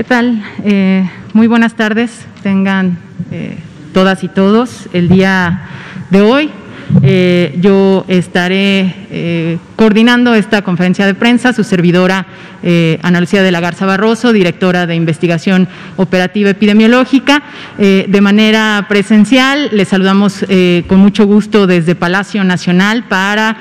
¿Qué tal? Muy buenas tardes, tengan todas y todos. El día de hoy yo estaré coordinando esta conferencia de prensa, su servidora Ana Lucía de la Garza Barroso, directora de Investigación Operativa Epidemiológica. De manera presencial, les saludamos con mucho gusto desde Palacio Nacional para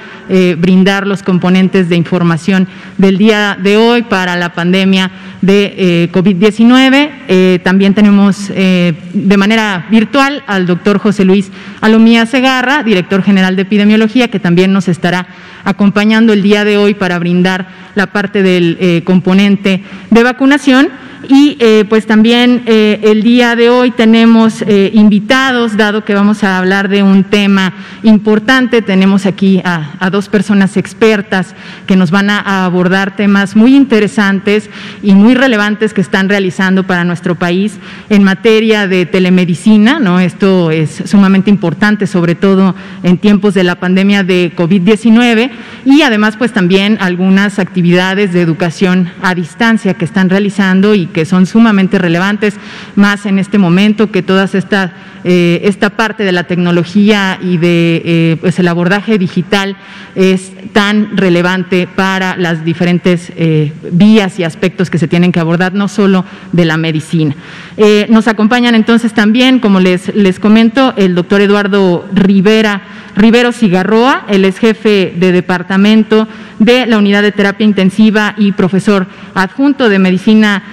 brindar los componentes de información del día de hoy para la pandemia de COVID-19. También tenemos de manera virtual al doctor José Luis Alomía Segarra, director general de Epidemiología, que también nos estará acompañando el día de hoy para brindar la parte del componente de vacunación. Y pues también el día de hoy tenemos invitados, dado que vamos a hablar de un tema importante. Tenemos aquí a dos personas expertas que nos van a abordar temas muy interesantes y muy relevantes que están realizando para nuestro país en materia de telemedicina, ¿no? Esto es sumamente importante, sobre todo en tiempos de la pandemia de COVID-19, y además pues también algunas actividades de educación a distancia que están realizando y que son sumamente relevantes, más en este momento que toda esta parte de la tecnología y de pues el abordaje digital es tan relevante para las diferentes vías y aspectos que se tienen que abordar, no solo de la medicina. Nos acompañan entonces también, como les comento, el doctor Eduardo Rivero Cigarroa. Él es jefe de departamento de la Unidad de Terapia Intensiva y profesor adjunto de Medicina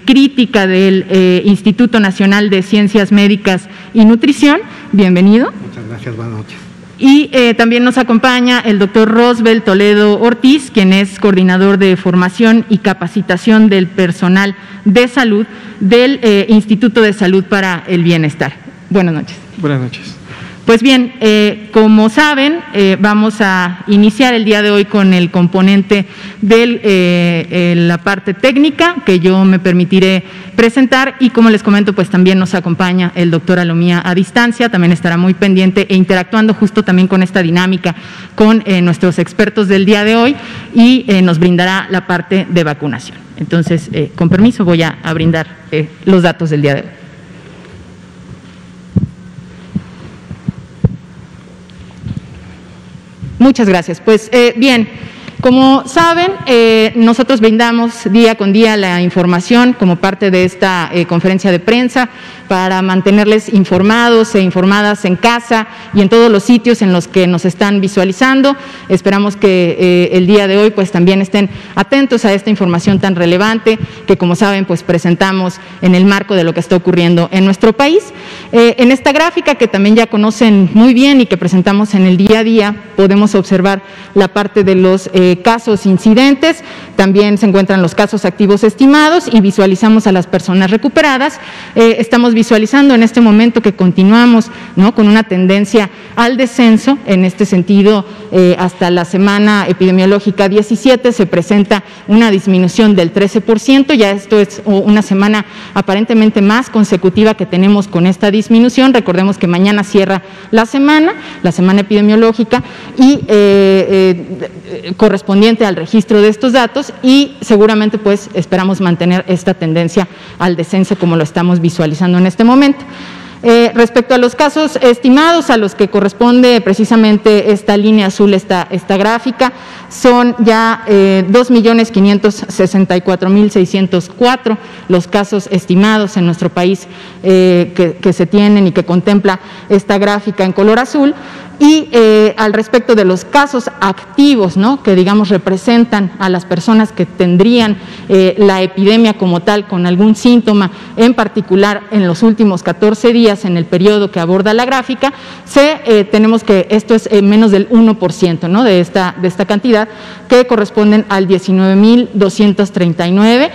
Crítica del Instituto Nacional de Ciencias Médicas y Nutrición. Bienvenido. Muchas gracias, buenas noches. Y también nos acompaña el doctor Rosbel Toledo Ortiz, quien es coordinador de formación y capacitación del personal de salud del Instituto de Salud para el Bienestar. Buenas noches. Buenas noches. Pues bien, como saben, vamos a iniciar el día de hoy con el componente de la parte técnica que yo me permitiré presentar, y como les comento, pues también nos acompaña el doctor Alomía a distancia, también estará muy pendiente e interactuando justo también con esta dinámica con nuestros expertos del día de hoy, y nos brindará la parte de vacunación. Entonces, con permiso, voy a brindar los datos del día de hoy. Muchas gracias. Pues bien, como saben, nosotros brindamos día con día la información como parte de esta conferencia de prensa para mantenerles informados e informadas en casa y en todos los sitios en los que nos están visualizando. Esperamos que el día de hoy pues también estén atentos a esta información tan relevante que, como saben, pues presentamos en el marco de lo que está ocurriendo en nuestro país. En esta gráfica, que también ya conocen muy bien y que presentamos en el día a día, podemos observar la parte de los casos incidentes. También se encuentran los casos activos estimados y visualizamos a las personas recuperadas. Estamos visualizando en este momento que continuamos, ¿no?, con una tendencia al descenso. En este sentido, hasta la semana epidemiológica 17 se presenta una disminución del 13%. Ya esto es una semana aparentemente más consecutiva que tenemos con esta disminución. Recordemos que mañana cierra la semana epidemiológica y correspondiente al registro de estos datos, y seguramente pues esperamos mantener esta tendencia al descenso como lo estamos visualizando en este momento. Respecto a los casos estimados, a los que corresponde precisamente esta línea azul, esta gráfica, son ya 2.564.604 los casos estimados en nuestro país que se tienen y que contempla esta gráfica en color azul. Y al respecto de los casos activos, ¿no?, que digamos representan a las personas que tendrían la epidemia como tal, con algún síntoma en particular en los últimos 14 días en el periodo que aborda la gráfica, tenemos que esto es menos del 1%, ¿no?, de esta cantidad, que corresponden al 19.239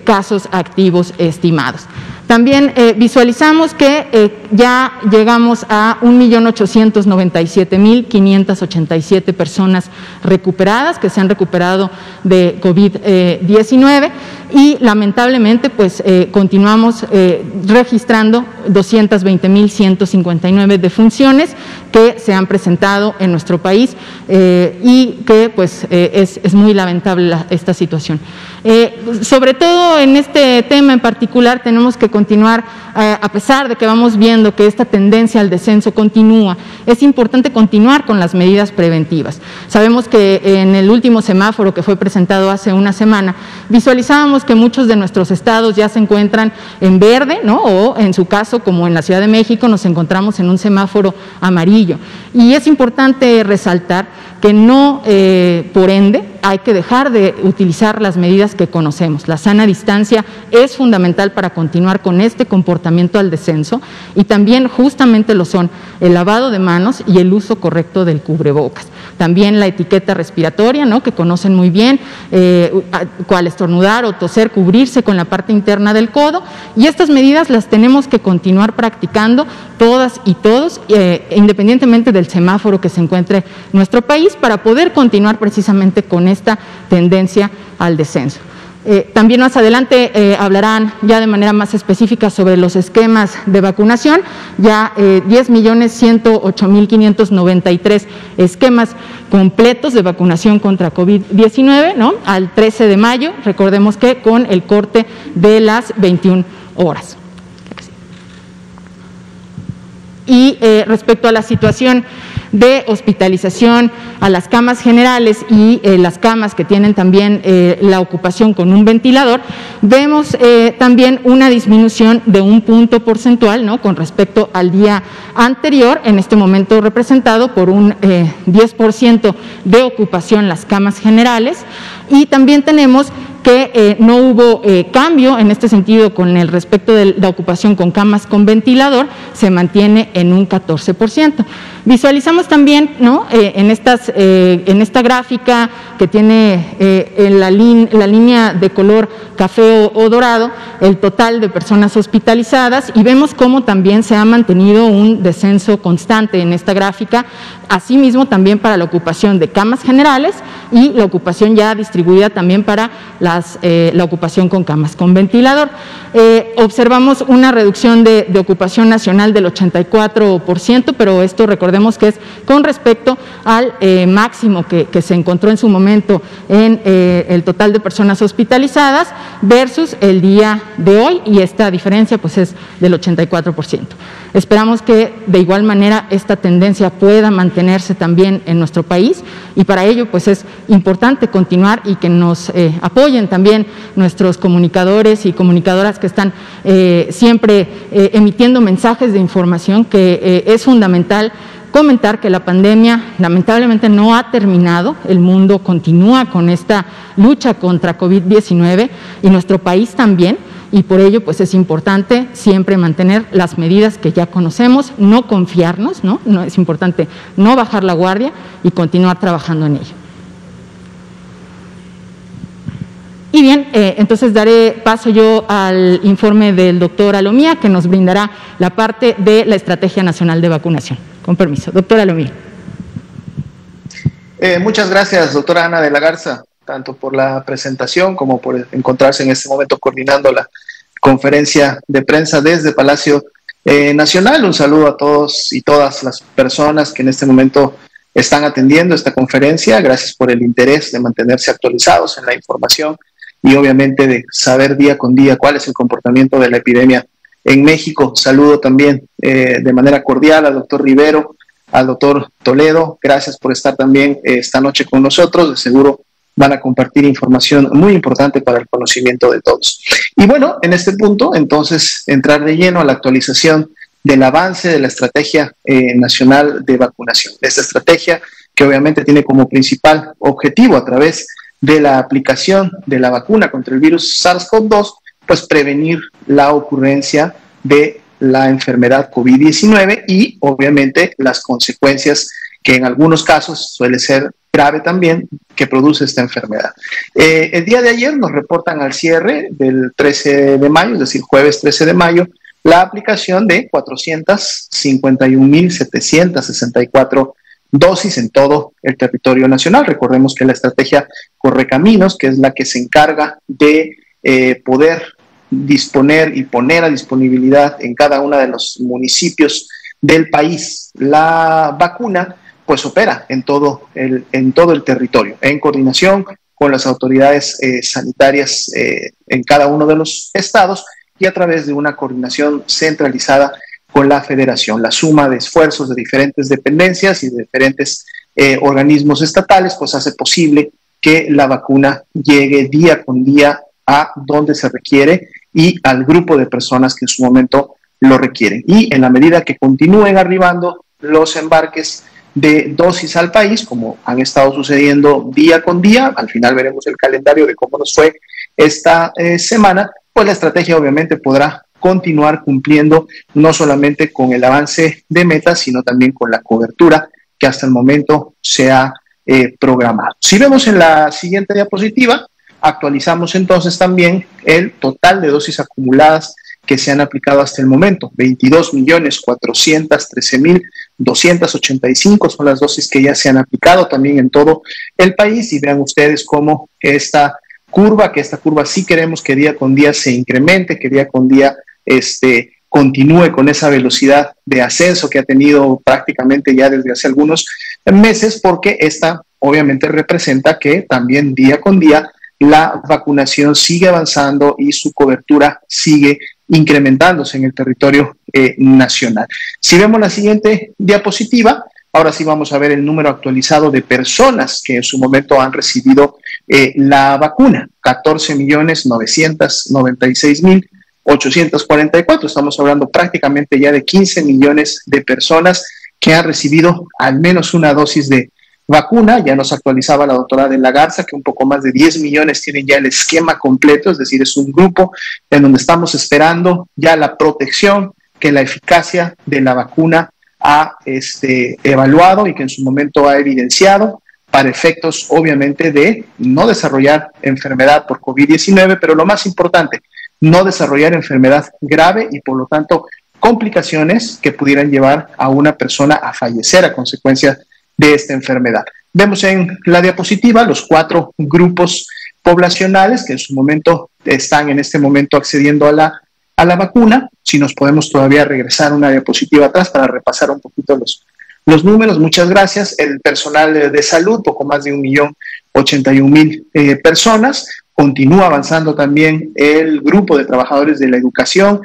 casos activos estimados. También visualizamos que ya llegamos a 1.897.587 personas recuperadas, que se han recuperado de COVID-19, y lamentablemente pues continuamos registrando 220.159 defunciones que se han presentado en nuestro país y que pues es muy lamentable esta situación. Sobre todo en este tema en particular tenemos que continuar, a pesar de que vamos viendo que esta tendencia al descenso continúa, es importante continuar con las medidas preventivas. Sabemos que en el último semáforo que fue presentado hace una semana, visualizábamos que muchos de nuestros estados ya se encuentran en verde, ¿no? O en su caso, como en la Ciudad de México, nos encontramos en un semáforo amarillo. Y es importante resaltar que no, por ende, hay que dejar de utilizar las medidas que conocemos. La sana distancia es fundamental para continuar con este comportamiento al descenso, y también justamente lo son el lavado de manos y el uso correcto del cubrebocas. También la etiqueta respiratoria, ¿no?, que conocen muy bien, cual estornudar o toser, cubrirse con la parte interna del codo, y estas medidas las tenemos que continuar practicando todas y todos, independientemente del semáforo que se encuentre nuestro país, para poder continuar precisamente con esta tendencia al descenso. También más adelante hablarán ya de manera más específica sobre los esquemas de vacunación, ya 10.108.593 esquemas completos de vacunación contra COVID-19, ¿no?, al 13 de mayo, recordemos que con el corte de las 21 horas. Y respecto a la situación de hospitalización, a las camas generales y las camas que tienen también la ocupación con un ventilador, vemos también una disminución de 1 punto porcentual, ¿no?, con respecto al día anterior, en este momento representado por un 10% de ocupación las camas generales, y también tenemos que no hubo cambio en este sentido con el respecto de la ocupación con camas con ventilador, se mantiene en un 14%. Visualizamos también, ¿no?, en esta gráfica que tiene en la línea de color café o dorado, el total de personas hospitalizadas, y vemos cómo también se ha mantenido un descenso constante en esta gráfica, asimismo también para la ocupación de camas generales y la ocupación ya distribuida también para la ocupación con camas con ventilador. Observamos una reducción de ocupación nacional del 84%, pero esto recordemos que es con respecto al máximo que se encontró en su momento en el total de personas hospitalizadas versus el día de hoy, y esta diferencia pues es del 84%. Esperamos que de igual manera esta tendencia pueda mantenerse también en nuestro país, y para ello pues es importante continuar y que nos apoyen también nuestros comunicadores y comunicadoras que están siempre emitiendo mensajes de información, que es fundamental comentar que la pandemia lamentablemente no ha terminado, el mundo continúa con esta lucha contra COVID-19 y nuestro país también, y por ello pues es importante siempre mantener las medidas que ya conocemos, no confiarnos, ¿no? Es importante no bajar la guardia y continuar trabajando en ello. Y bien, entonces daré paso yo al informe del doctor Alomía, que nos brindará la parte de la Estrategia Nacional de Vacunación. Con permiso. Doctor Alomía. Muchas gracias, doctora Ana de la Garza, tanto por la presentación como por encontrarse en este momento coordinando la conferencia de prensa desde Palacio Nacional. Un saludo a todos y todas las personas que en este momento están atendiendo esta conferencia. Gracias por el interés de mantenerse actualizados en la información y obviamente de saber día con día cuál es el comportamiento de la epidemia en México. Saludo también de manera cordial al doctor Rivero, al doctor Toledo. Gracias por estar también esta noche con nosotros. De seguro van a compartir información muy importante para el conocimiento de todos. Y bueno, en este punto, entonces, entrar de lleno a la actualización del avance de la Estrategia Nacional de Vacunación. Esta estrategia que obviamente tiene como principal objetivo, a través de la aplicación de la vacuna contra el virus SARS-CoV-2, pues prevenir la ocurrencia de la enfermedad COVID-19 y obviamente las consecuencias que en algunos casos suele ser grave también, que produce esta enfermedad. El día de ayer nos reportan al cierre del 13 de mayo, es decir, jueves 13 de mayo, la aplicación de 451.764 dosis en todo el territorio nacional. Recordemos que la estrategia Correcaminos, que es la que se encarga de poder disponer y poner a disponibilidad en cada uno de los municipios del país la vacuna, pues opera en todo el territorio, en coordinación con las autoridades sanitarias en cada uno de los estados y a través de una coordinación centralizada con la federación. La suma de esfuerzos de diferentes dependencias y de diferentes organismos estatales pues hace posible que la vacuna llegue día con día a donde se requiere y al grupo de personas que en su momento lo requieren. Y en la medida que continúen arribando los embarques de dosis al país, como han estado sucediendo día con día, al final veremos el calendario de cómo nos fue esta semana, pues la estrategia obviamente podrá continuar cumpliendo no solamente con el avance de metas, sino también con la cobertura que hasta el momento se ha programado. Si vemos en la siguiente diapositiva, actualizamos entonces también el total de dosis acumuladas que se han aplicado hasta el momento. 22.413.285 son las dosis que ya se han aplicado también en todo el país, y vean ustedes cómo esta curva sí queremos que día con día se incremente, que día con día continúe con esa velocidad de ascenso que ha tenido prácticamente ya desde hace algunos meses, porque esta obviamente representa que también día con día la vacunación sigue avanzando y su cobertura sigue incrementándose en el territorio nacional. Si vemos la siguiente diapositiva, ahora sí vamos a ver el número actualizado de personas que en su momento han recibido la vacuna, 14.996.844. Estamos hablando prácticamente ya de 15 millones de personas que han recibido al menos una dosis de vacuna. Ya nos actualizaba la doctora de la Garza que un poco más de 10 millones tienen ya el esquema completo, es decir, es un grupo en donde estamos esperando ya la protección que la eficacia de la vacuna ha evaluado y que en su momento ha evidenciado para efectos obviamente de no desarrollar enfermedad por COVID-19, pero lo más importante, no desarrollar enfermedad grave y por lo tanto complicaciones que pudieran llevar a una persona a fallecer a consecuencia de esta enfermedad. Vemos en la diapositiva los 4 grupos poblacionales que en su momento están en este momento accediendo a la vacuna. Si nos podemos todavía regresar una diapositiva atrás para repasar un poquito los números. Muchas gracias. El personal de salud, poco más de 1.081.000 personas. Continúa avanzando también el grupo de trabajadores de la educación,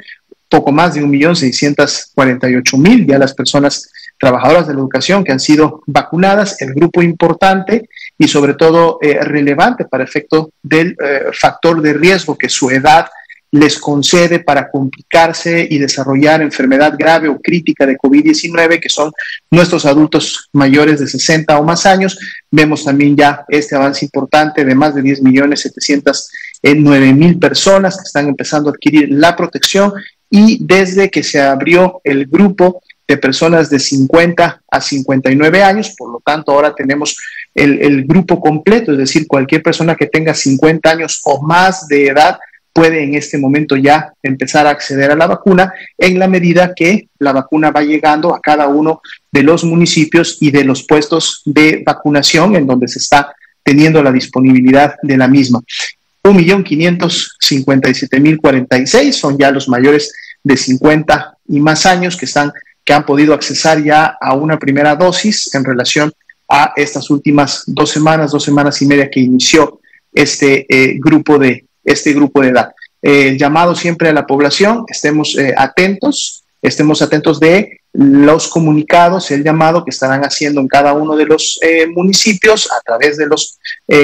poco más de 1.648.000 ya las personas trabajadoras de la educación que han sido vacunadas. El grupo importante y sobre todo relevante para efecto del factor de riesgo que su edad les concede para complicarse y desarrollar enfermedad grave o crítica de COVID-19, que son nuestros adultos mayores de 60 o más años. Vemos también ya este avance importante de más de 10.709.000 personas que están empezando a adquirir la protección, y desde que se abrió el grupo de personas de 50 a 59 años, por lo tanto ahora tenemos el grupo completo, es decir, cualquier persona que tenga 50 años o más de edad puede en este momento ya empezar a acceder a la vacuna en la medida que la vacuna va llegando a cada uno de los municipios y de los puestos de vacunación en donde se está teniendo la disponibilidad de la misma. 1.557.046 son ya los mayores de 50 y más años que han podido accesar ya a una primera dosis en relación a estas últimas 2 semanas y media que inició este grupo de edad. Llamado siempre a la población, estemos atentos de los comunicados, el llamado que estarán haciendo en cada uno de los municipios a través de los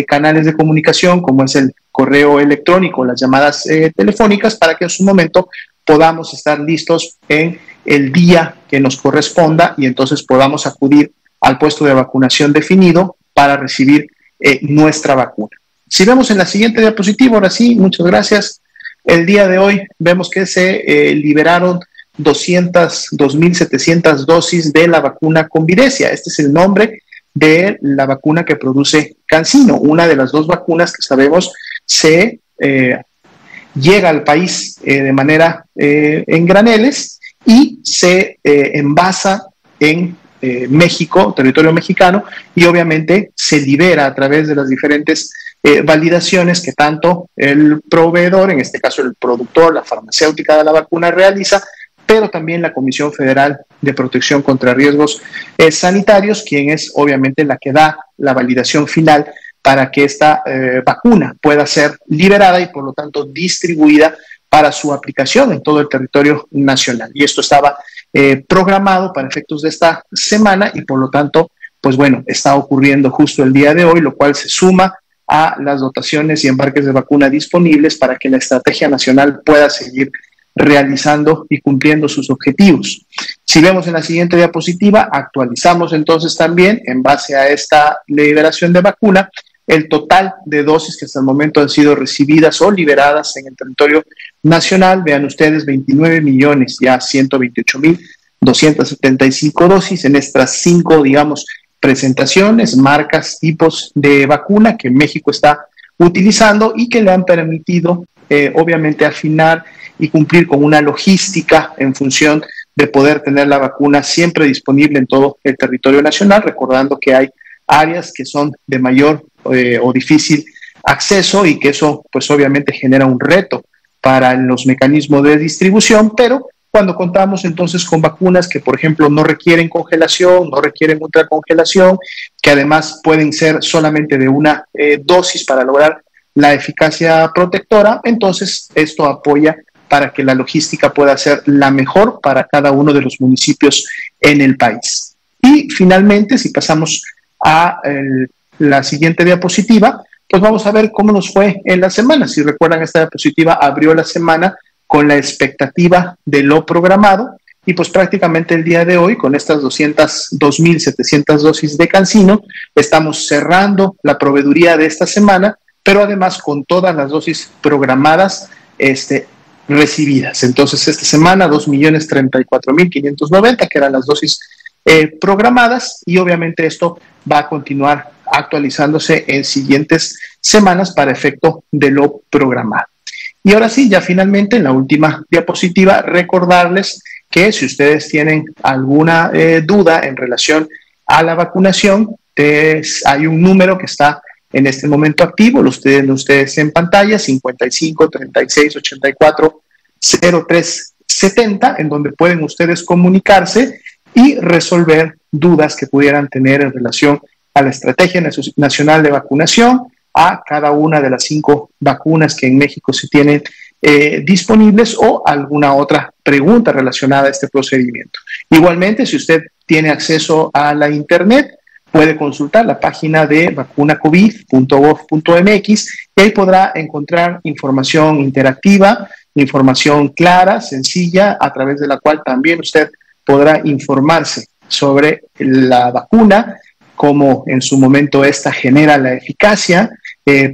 canales de comunicación, como es el correo electrónico, las llamadas telefónicas, para que en su momento podamos estar listos en el día que nos corresponda y entonces podamos acudir al puesto de vacunación definido para recibir nuestra vacuna. Si vemos en la siguiente diapositiva, ahora sí, muchas gracias. El día de hoy vemos que se liberaron 2.700 dosis de la vacuna Convidecia. Este es el nombre de la vacuna que produce CanSino, una de las 2 vacunas que sabemos se llega al país de manera en graneles y se envasa en México, territorio mexicano, y obviamente se libera a través de las diferentes validaciones que tanto el proveedor, en este caso el productor, la farmacéutica de la vacuna realiza, pero también la Comisión Federal de Protección contra Riesgos Sanitarios, quien es obviamente la que da la validación final para que esta vacuna pueda ser liberada y por lo tanto distribuida para su aplicación en todo el territorio nacional. Y esto estaba programado para efectos de esta semana y por lo tanto, pues bueno, está ocurriendo justo el día de hoy, lo cual se suma a las dotaciones y embarques de vacuna disponibles para que la estrategia nacional pueda seguir realizando y cumpliendo sus objetivos. Si vemos en la siguiente diapositiva, actualizamos entonces también, en base a esta liberación de vacuna, el total de dosis que hasta el momento han sido recibidas o liberadas en el territorio nacional. Vean ustedes, 29.128.275 dosis en estas 5, digamos, presentaciones, marcas, tipos de vacuna que México está utilizando y que le han permitido, obviamente, afinar y cumplir con una logística en función de poder tener la vacuna siempre disponible en todo el territorio nacional, recordando que hay áreas que son de mayor o difícil acceso y que eso pues obviamente genera un reto para los mecanismos de distribución, pero cuando contamos entonces con vacunas que por ejemplo no requieren congelación, no requieren ultracongelación, que además pueden ser solamente de una dosis para lograr la eficacia protectora, entonces esto apoya para que la logística pueda ser la mejor para cada uno de los municipios en el país. Y finalmente, si pasamos a la siguiente diapositiva, pues vamos a ver cómo nos fue en la semana. Si recuerdan, esta diapositiva abrió la semana con la expectativa de lo programado y pues prácticamente el día de hoy, con estas 202.700 dosis de CanSino, estamos cerrando la proveeduría de esta semana, pero además con todas las dosis programadas recibidas. Entonces, esta semana 2.034.590, que eran las dosis programadas, y obviamente esto va a continuar actualizándose en siguientes semanas para efecto de lo programado. Y ahora sí, ya finalmente en la última diapositiva, recordarles que si ustedes tienen alguna duda en relación a la vacunación, hay un número que está en este momento activo, ustedes en pantalla, 55 36 84 03 70, en donde pueden ustedes comunicarse y resolver dudas que pudieran tener en relación a la Estrategia Nacional de Vacunación, a cada una de las 5 vacunas que en México se tienen disponibles o alguna otra pregunta relacionada a este procedimiento. Igualmente, si usted tiene acceso a la Internet, puede consultar la página de vacunacovid.gov.mx y ahí podrá encontrar información interactiva, información clara, sencilla, a través de la cual también usted podrá informarse sobre la vacuna, cómo en su momento esta genera la eficacia,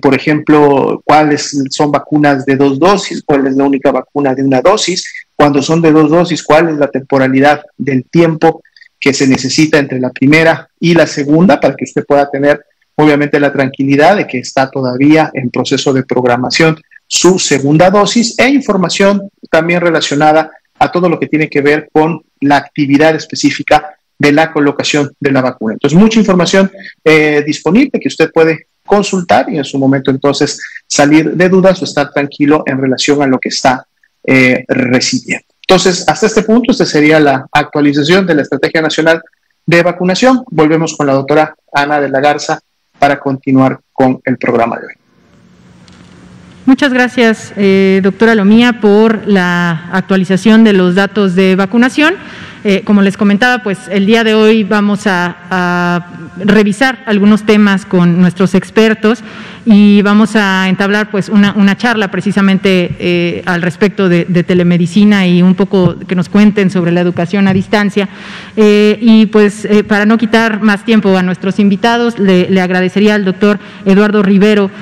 por ejemplo, cuáles son vacunas de 2 dosis, cuál es la única vacuna de 1 dosis, cuando son de 2 dosis, cuál es la temporalidad del tiempo que se necesita entre la primera y la segunda, para que usted pueda tener obviamente la tranquilidad de que está todavía en proceso de programación su segunda dosis, e información también relacionada a todo lo que tiene que ver con la actividad específica de la colocación de la vacuna. Entonces, mucha información disponible que usted puede consultar y en su momento entonces salir de dudas o estar tranquilo en relación a lo que está recibiendo. Entonces, hasta este punto, esta sería la actualización de la Estrategia Nacional de Vacunación. Volvemos con la doctora Ana de la Garza para continuar con el programa de hoy. Muchas gracias, doctora Lomía, por la actualización de los datos de vacunación. Como les comentaba, pues el día de hoy vamos a revisar algunos temas con nuestros expertos y vamos a entablar pues una charla precisamente al respecto de telemedicina y un poco que nos cuenten sobre la educación a distancia. Y pues para no quitar más tiempo a nuestros invitados, le agradecería al doctor Eduardo Rivero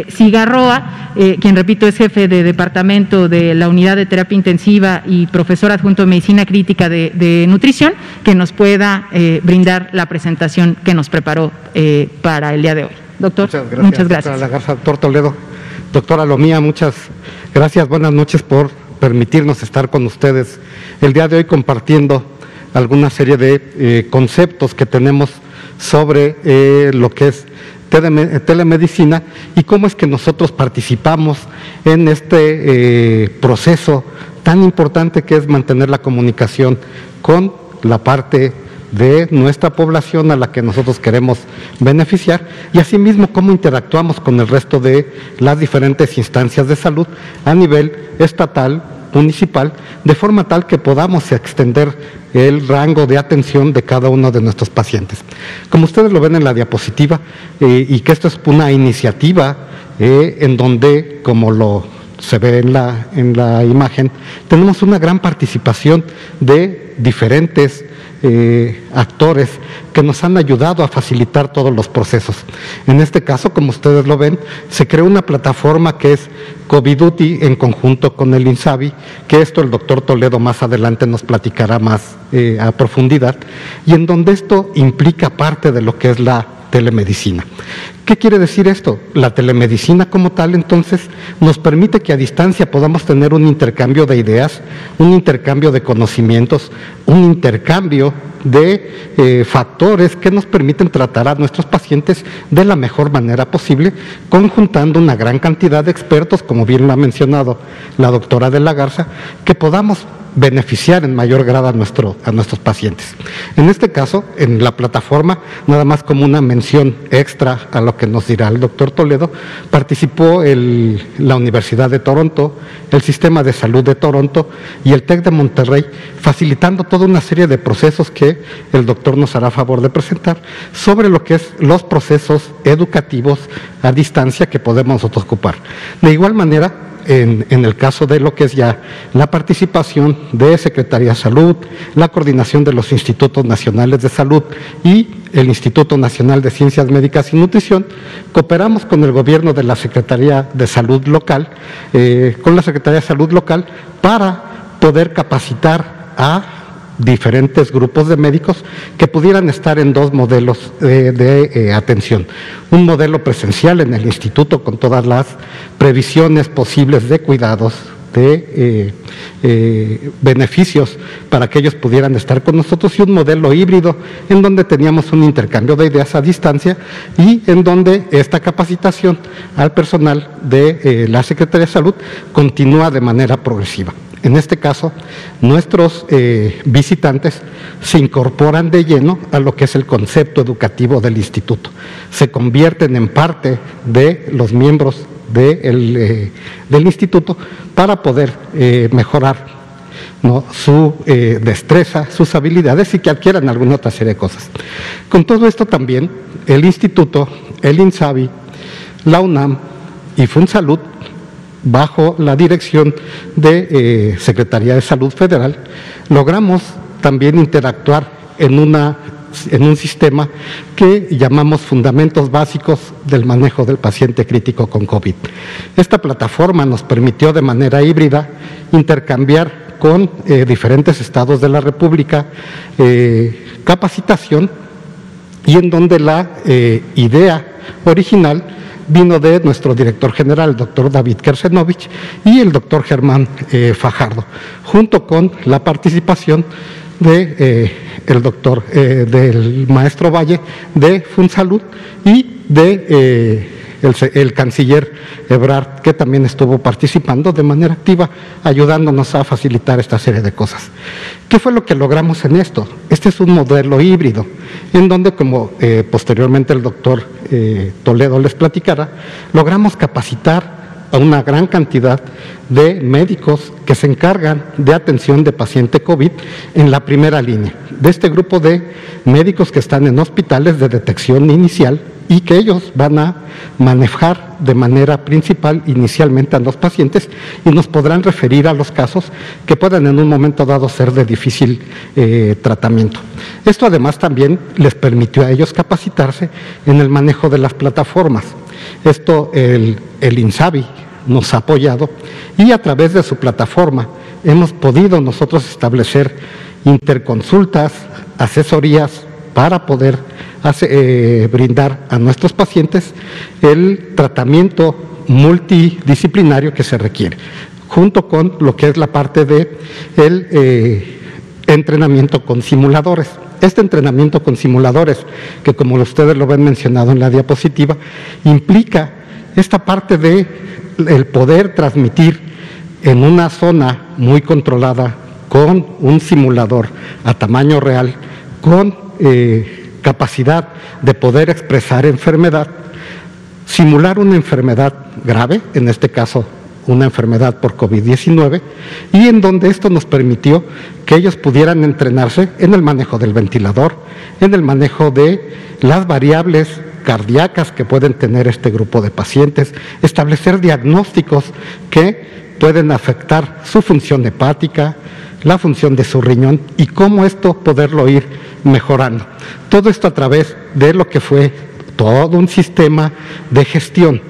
Cigarroa, quien repito es jefe de departamento de la Unidad de Terapia Intensiva y profesor adjunto de Medicina Crítica de Nutrición, que nos pueda brindar la presentación que nos preparó para el día de hoy. Doctor, muchas gracias. Doctora La Garza, doctor Toledo, doctora Lomía, muchas gracias, buenas noches por permitirnos estar con ustedes el día de hoy compartiendo alguna serie de conceptos que tenemos sobre lo que es telemedicina y cómo es que nosotros participamos en este proceso tan importante que es mantener la comunicación con la parte de nuestra población a la que nosotros queremos beneficiar, y asimismo cómo interactuamos con el resto de las diferentes instancias de salud a nivel estatal, municipal, de forma tal que podamos extender el rango de atención de cada uno de nuestros pacientes. Como ustedes lo ven en la diapositiva, y que esto es una iniciativa en donde, como se ve en la imagen, tenemos una gran participación de diferentes actores que nos han ayudado a facilitar todos los procesos. En este caso, como ustedes lo ven, se creó una plataforma que es COVIDuti en conjunto con el INSABI, que esto el doctor Toledo más adelante nos platicará más a profundidad, y en donde esto implica parte de lo que es la telemedicina. ¿Qué quiere decir esto? La telemedicina como tal, entonces, nos permite que a distancia podamos tener un intercambio de ideas, un intercambio de conocimientos, un intercambio de factores que nos permiten tratar a nuestros pacientes de la mejor manera posible, conjuntando una gran cantidad de expertos, como bien lo ha mencionado la doctora de la Garza, que podamos beneficiar en mayor grado a nuestros pacientes. En este caso, en la plataforma, nada más como una mención extra a lo que nos dirá el doctor Toledo, participó la Universidad de Toronto, el Sistema de Salud de Toronto y el TEC de Monterrey, facilitando toda una serie de procesos que el doctor nos hará favor de presentar sobre lo que es los procesos educativos a distancia que podemos nosotros ocupar. De igual manera, en el caso de lo que es ya la participación de Secretaría de Salud, la coordinación de los Institutos Nacionales de Salud y el Instituto Nacional de Ciencias Médicas y Nutrición, cooperamos con el gobierno de la Secretaría de Salud local, para poder capacitar a diferentes grupos de médicos que pudieran estar en dos modelos de atención. Un modelo presencial en el instituto con todas las previsiones posibles de cuidados, de beneficios para que ellos pudieran estar con nosotros, y un modelo híbrido en donde teníamos un intercambio de ideas a distancia y en donde esta capacitación al personal de la Secretaría de Salud continúa de manera progresiva. En este caso, nuestros visitantes se incorporan de lleno a lo que es el concepto educativo del instituto. Se convierten en parte de los miembros del instituto para poder mejorar su destreza, sus habilidades, y que adquieran alguna otra serie de cosas. Con todo esto también, el instituto, el INSABI, la UNAM y FunSalud, bajo la dirección de Secretaría de Salud Federal, logramos también interactuar en un sistema que llamamos Fundamentos Básicos del Manejo del Paciente Crítico con COVID. Esta plataforma nos permitió de manera híbrida intercambiar con diferentes estados de la República capacitación, y en donde la idea original vino de nuestro director general, el doctor David Kersenovich, y el doctor Germán Fajardo, junto con la participación de del maestro Valle de FunSalud y de el canciller Ebrard, que también estuvo participando de manera activa, ayudándonos a facilitar esta serie de cosas. ¿Qué fue lo que logramos en esto? Este es un modelo híbrido, en donde, como posteriormente el doctor Toledo les platicará, logramos capacitar a una gran cantidad de médicos que se encargan de atención de paciente COVID en la primera línea, de este grupo de médicos que están en hospitales de detección inicial y que ellos van a manejar de manera principal inicialmente a los pacientes y nos podrán referir a los casos que puedan en un momento dado ser de difícil tratamiento. Esto además también les permitió a ellos capacitarse en el manejo de las plataformas. Esto el INSABI nos ha apoyado y a través de su plataforma hemos podido nosotros establecer interconsultas, asesorías para poder brindar a nuestros pacientes el tratamiento multidisciplinario que se requiere, junto con lo que es la parte de entrenamiento con simuladores. Este entrenamiento con simuladores, que como ustedes lo ven mencionado en la diapositiva, implica esta parte de el poder transmitir en una zona muy controlada con un simulador a tamaño real con capacidad de poder expresar enfermedad, simular una enfermedad grave, en este caso una enfermedad por COVID-19, y en donde esto nos permitió que ellos pudieran entrenarse en el manejo del ventilador, en el manejo de las variables cardíacas que pueden tener este grupo de pacientes, establecer diagnósticos que pueden afectar su función hepática, la función de su riñón y cómo esto poderlo ir mejorando. Todo esto a través de lo que fue todo un sistema de gestión.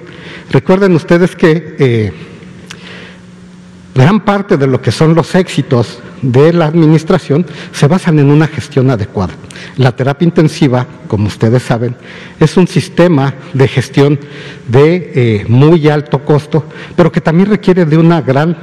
Recuerden ustedes que gran parte de lo que son los éxitos de la administración se basan en una gestión adecuada. La terapia intensiva, como ustedes saben, es un sistema de gestión de muy alto costo, pero que también requiere de una gran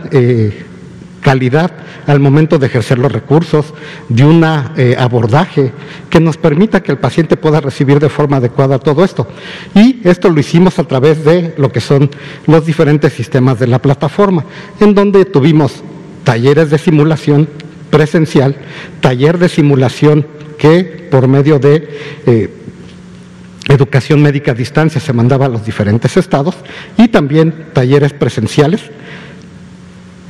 calidad al momento de ejercer los recursos, de un abordaje que nos permita que el paciente pueda recibir de forma adecuada todo esto. Y esto lo hicimos a través de lo que son los diferentes sistemas de la plataforma, en donde tuvimos talleres de simulación presencial, taller de simulación que por medio de educación médica a distancia se mandaba a los diferentes estados, y también talleres presenciales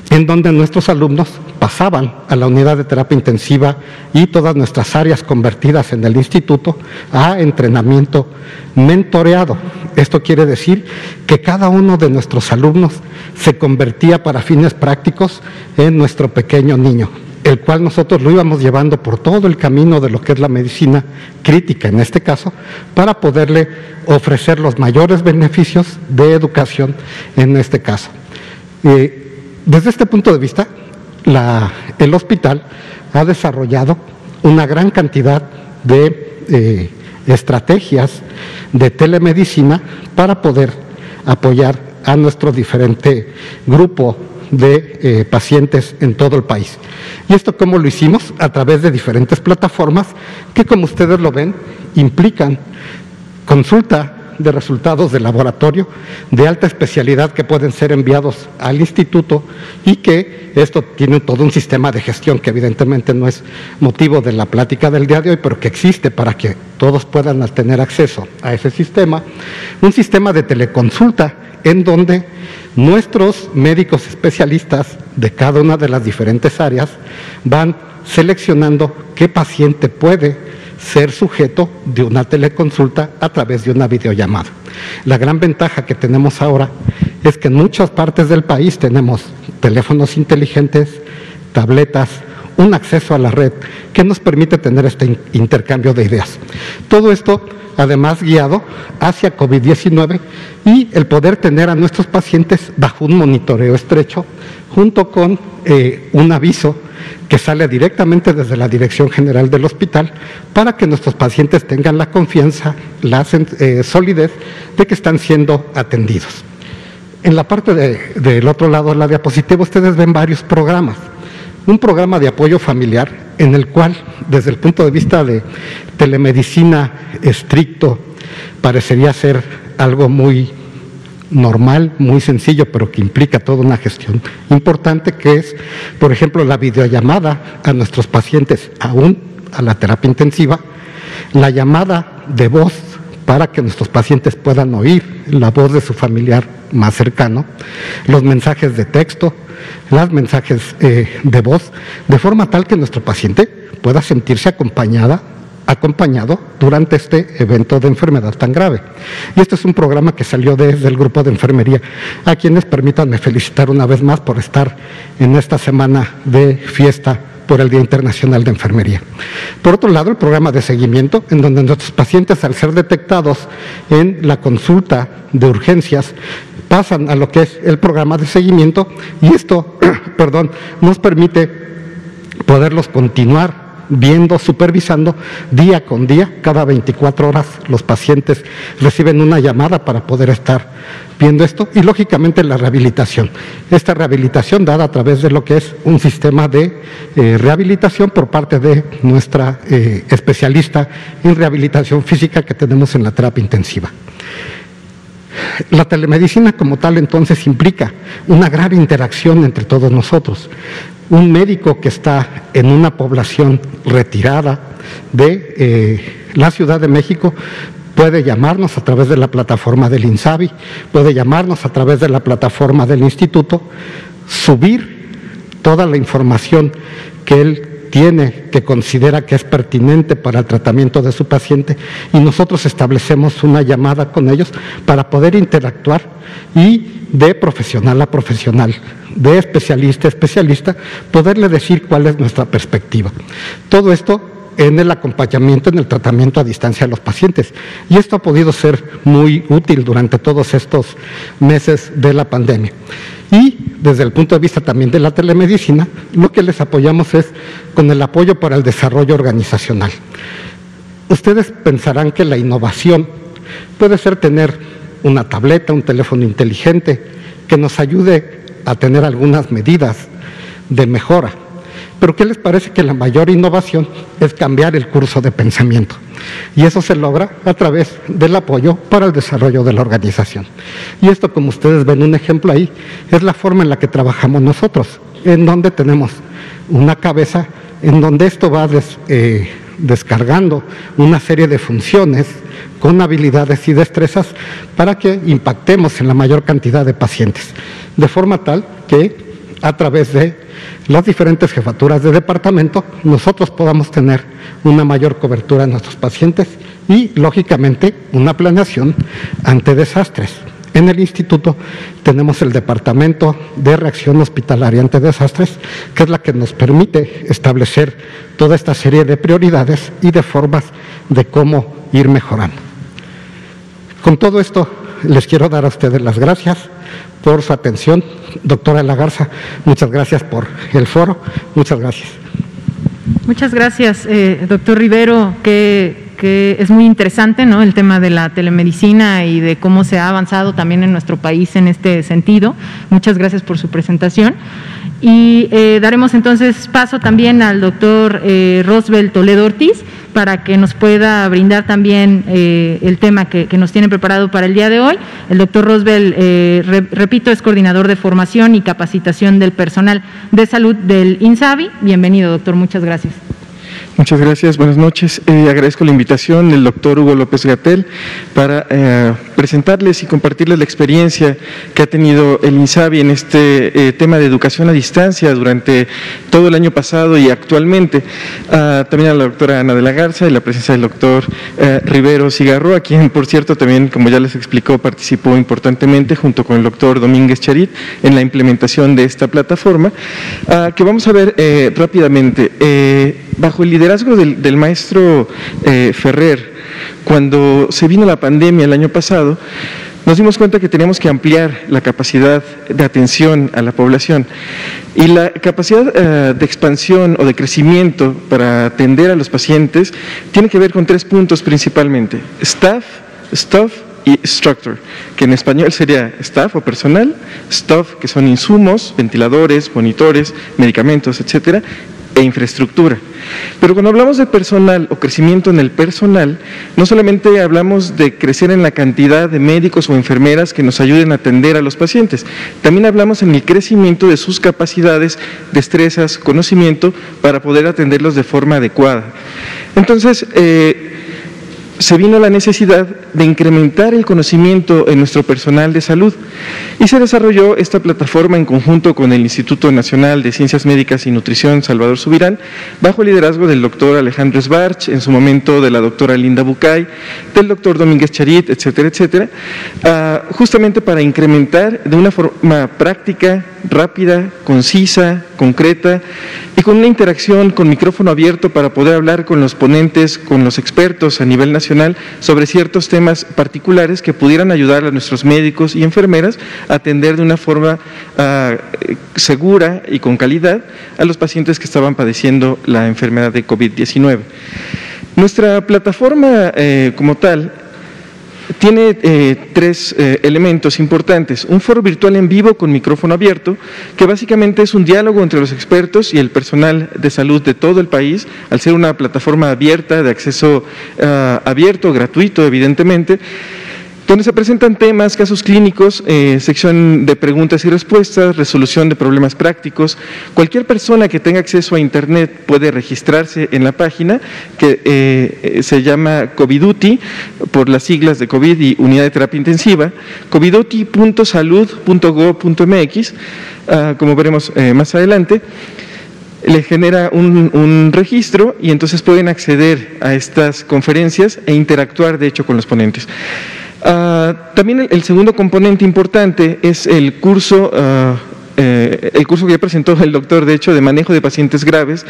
en donde nuestros alumnos pasaban a la unidad de terapia intensiva y todas nuestras áreas convertidas en el instituto a entrenamiento mentoreado. Esto quiere decir que cada uno de nuestros alumnos se convertía para fines prácticos en nuestro pequeño niño, el cual nosotros lo íbamos llevando por todo el camino de lo que es la medicina crítica en este caso, para poderle ofrecer los mayores beneficios de educación en este caso. Desde este punto de vista, el hospital ha desarrollado una gran cantidad de estrategias de telemedicina para poder apoyar a nuestro diferente grupo de pacientes en todo el país. ¿Y esto cómo lo hicimos? A través de diferentes plataformas que, como ustedes lo ven, implican consulta de resultados de laboratorio de alta especialidad que pueden ser enviados al instituto, y que esto tiene todo un sistema de gestión que evidentemente no es motivo de la plática del día de hoy, pero que existe para que todos puedan tener acceso a ese sistema, un sistema de teleconsulta en donde nuestros médicos especialistas de cada una de las diferentes áreas van seleccionando qué paciente puede ser sujeto de una teleconsulta a través de una videollamada. La gran ventaja que tenemos ahora es que en muchas partes del país tenemos teléfonos inteligentes, tabletas, un acceso a la red que nos permite tener este intercambio de ideas. Todo esto además guiado hacia COVID-19 y el poder tener a nuestros pacientes bajo un monitoreo estrecho, junto con un aviso que sale directamente desde la Dirección General del Hospital, para que nuestros pacientes tengan la confianza, la solidez de que están siendo atendidos. En la parte del otro lado de la diapositiva ustedes ven varios programas. Un programa de apoyo familiar en el cual, desde el punto de vista de telemedicina estricto, parecería ser algo muy normal, muy sencillo, pero que implica toda una gestión importante, que es, por ejemplo, la videollamada a nuestros pacientes aún a la terapia intensiva, la llamada de voz para que nuestros pacientes puedan oír la voz de su familiar más cercano, los mensajes de texto, los mensajes de voz, de forma tal que nuestro paciente pueda sentirse acompañado durante este evento de enfermedad tan grave. Y este es un programa que salió desde el grupo de enfermería, a quienes permítanme felicitar una vez más por estar en esta semana de fiesta por el Día Internacional de Enfermería. Por otro lado, el programa de seguimiento, en donde nuestros pacientes, al ser detectados en la consulta de urgencias, pasan a lo que es el programa de seguimiento, y esto nos permite poderlos continuar viendo, supervisando día con día. Cada 24 horas los pacientes reciben una llamada para poder estar viendo esto, y lógicamente la rehabilitación. Esta rehabilitación dada a través de lo que es un sistema de rehabilitación por parte de nuestra especialista en rehabilitación física que tenemos en la terapia intensiva. La telemedicina como tal entonces implica una gran interacción entre todos nosotros. Un médico que está en una población retirada de la Ciudad de México puede llamarnos a través de la plataforma del INSABI, puede llamarnos a través de la plataforma del instituto, subir toda la información que él tiene, que considera que es pertinente para el tratamiento de su paciente, y nosotros establecemos una llamada con ellos para poder interactuar y de profesional a profesional, de especialista a especialista, poderle decir cuál es nuestra perspectiva. Todo esto en el acompañamiento, en el tratamiento a distancia de los pacientes. Y esto ha podido ser muy útil durante todos estos meses de la pandemia. Y desde el punto de vista también de la telemedicina, lo que les apoyamos es con el apoyo para el desarrollo organizacional. Ustedes pensarán que la innovación puede ser tener una tableta, un teléfono inteligente, que nos ayude a tener algunas medidas de mejora. Pero ¿qué les parece que la mayor innovación es cambiar el curso de pensamiento? Y eso se logra a través del apoyo para el desarrollo de la organización. Y esto, como ustedes ven un ejemplo ahí, es la forma en la que trabajamos nosotros, en donde tenemos una cabeza, en donde esto va descargando una serie de funciones con habilidades y destrezas para que impactemos en la mayor cantidad de pacientes, de forma tal que a través de las diferentes jefaturas de departamento nosotros podamos tener una mayor cobertura de nuestros pacientes y, lógicamente, una planeación ante desastres. En el instituto tenemos el Departamento de Reacción Hospitalaria ante Desastres, que es la que nos permite establecer toda esta serie de prioridades y de formas de cómo ir mejorando. Con todo esto, les quiero dar a ustedes las gracias por su atención. Doctora de la Garza, muchas gracias por el foro. Muchas gracias. Muchas gracias, doctor Rivero, que es muy interesante, ¿no?, el tema de la telemedicina y de cómo se ha avanzado también en nuestro país en este sentido. Muchas gracias por su presentación. Y daremos entonces paso también al doctor Rosbel Toledo Ortiz para que nos pueda brindar también el tema que nos tiene preparado para el día de hoy. El doctor Rosbel, repito, es coordinador de formación y capacitación del personal de salud del INSABI. Bienvenido, doctor, muchas gracias. Muchas gracias, buenas noches. Agradezco la invitación del doctor Hugo López-Gatell para presentarles y compartirles la experiencia que ha tenido el INSABI en este tema de educación a distancia durante todo el año pasado y actualmente. También a la doctora Ana de la Garza y la presencia del doctor Rivero Cigarro, a quien, por cierto, también, como ya les explicó, participó importantemente junto con el doctor Domínguez Charit en la implementación de esta plataforma, que vamos a ver rápidamente. Bajo el liderazgo del maestro Ferrer, cuando se vino la pandemia el año pasado, nos dimos cuenta que teníamos que ampliar la capacidad de atención a la población. Y la capacidad de expansión o de crecimiento para atender a los pacientes tiene que ver con 3 puntos principalmente: staff, stuff y structure, que en español sería staff o personal, stuff, que son insumos, ventiladores, monitores, medicamentos, etcétera, e infraestructura. Pero cuando hablamos de personal o crecimiento en el personal, no solamente hablamos de crecer en la cantidad de médicos o enfermeras que nos ayuden a atender a los pacientes, también hablamos en el crecimiento de sus capacidades, destrezas, conocimiento para poder atenderlos de forma adecuada. Entonces, se vino la necesidad de incrementar el conocimiento en nuestro personal de salud y se desarrolló esta plataforma en conjunto con el Instituto Nacional de Ciencias Médicas y Nutrición Salvador Subirán, bajo el liderazgo del doctor Alejandro Sbarch, en su momento de la doctora Linda Bucay, del doctor Domínguez Charit, etcétera, etcétera, justamente para incrementar de una forma práctica, rápida, concisa, concreta y con una interacción con micrófono abierto para poder hablar con los ponentes, con los expertos a nivel nacional sobre ciertos temas particulares que pudieran ayudar a nuestros médicos y enfermeras a atender de una forma segura y con calidad a los pacientes que estaban padeciendo la enfermedad de COVID-19. Nuestra plataforma como tal tiene 3 elementos importantes: un foro virtual en vivo con micrófono abierto, que básicamente es un diálogo entre los expertos y el personal de salud de todo el país, al ser una plataforma abierta, de acceso abierto, gratuito, evidentemente, donde se presentan temas, casos clínicos, sección de preguntas y respuestas, resolución de problemas prácticos. Cualquier persona que tenga acceso a Internet puede registrarse en la página que se llama COVIDuti, por las siglas de COVID y Unidad de Terapia Intensiva, coviduti.salud.gov.mx, como veremos más adelante. Le genera un registro y entonces pueden acceder a estas conferencias e interactuar, de hecho, con los ponentes. También el segundo componente importante es el curso que ya presentó el doctor, de hecho, de manejo de pacientes graves.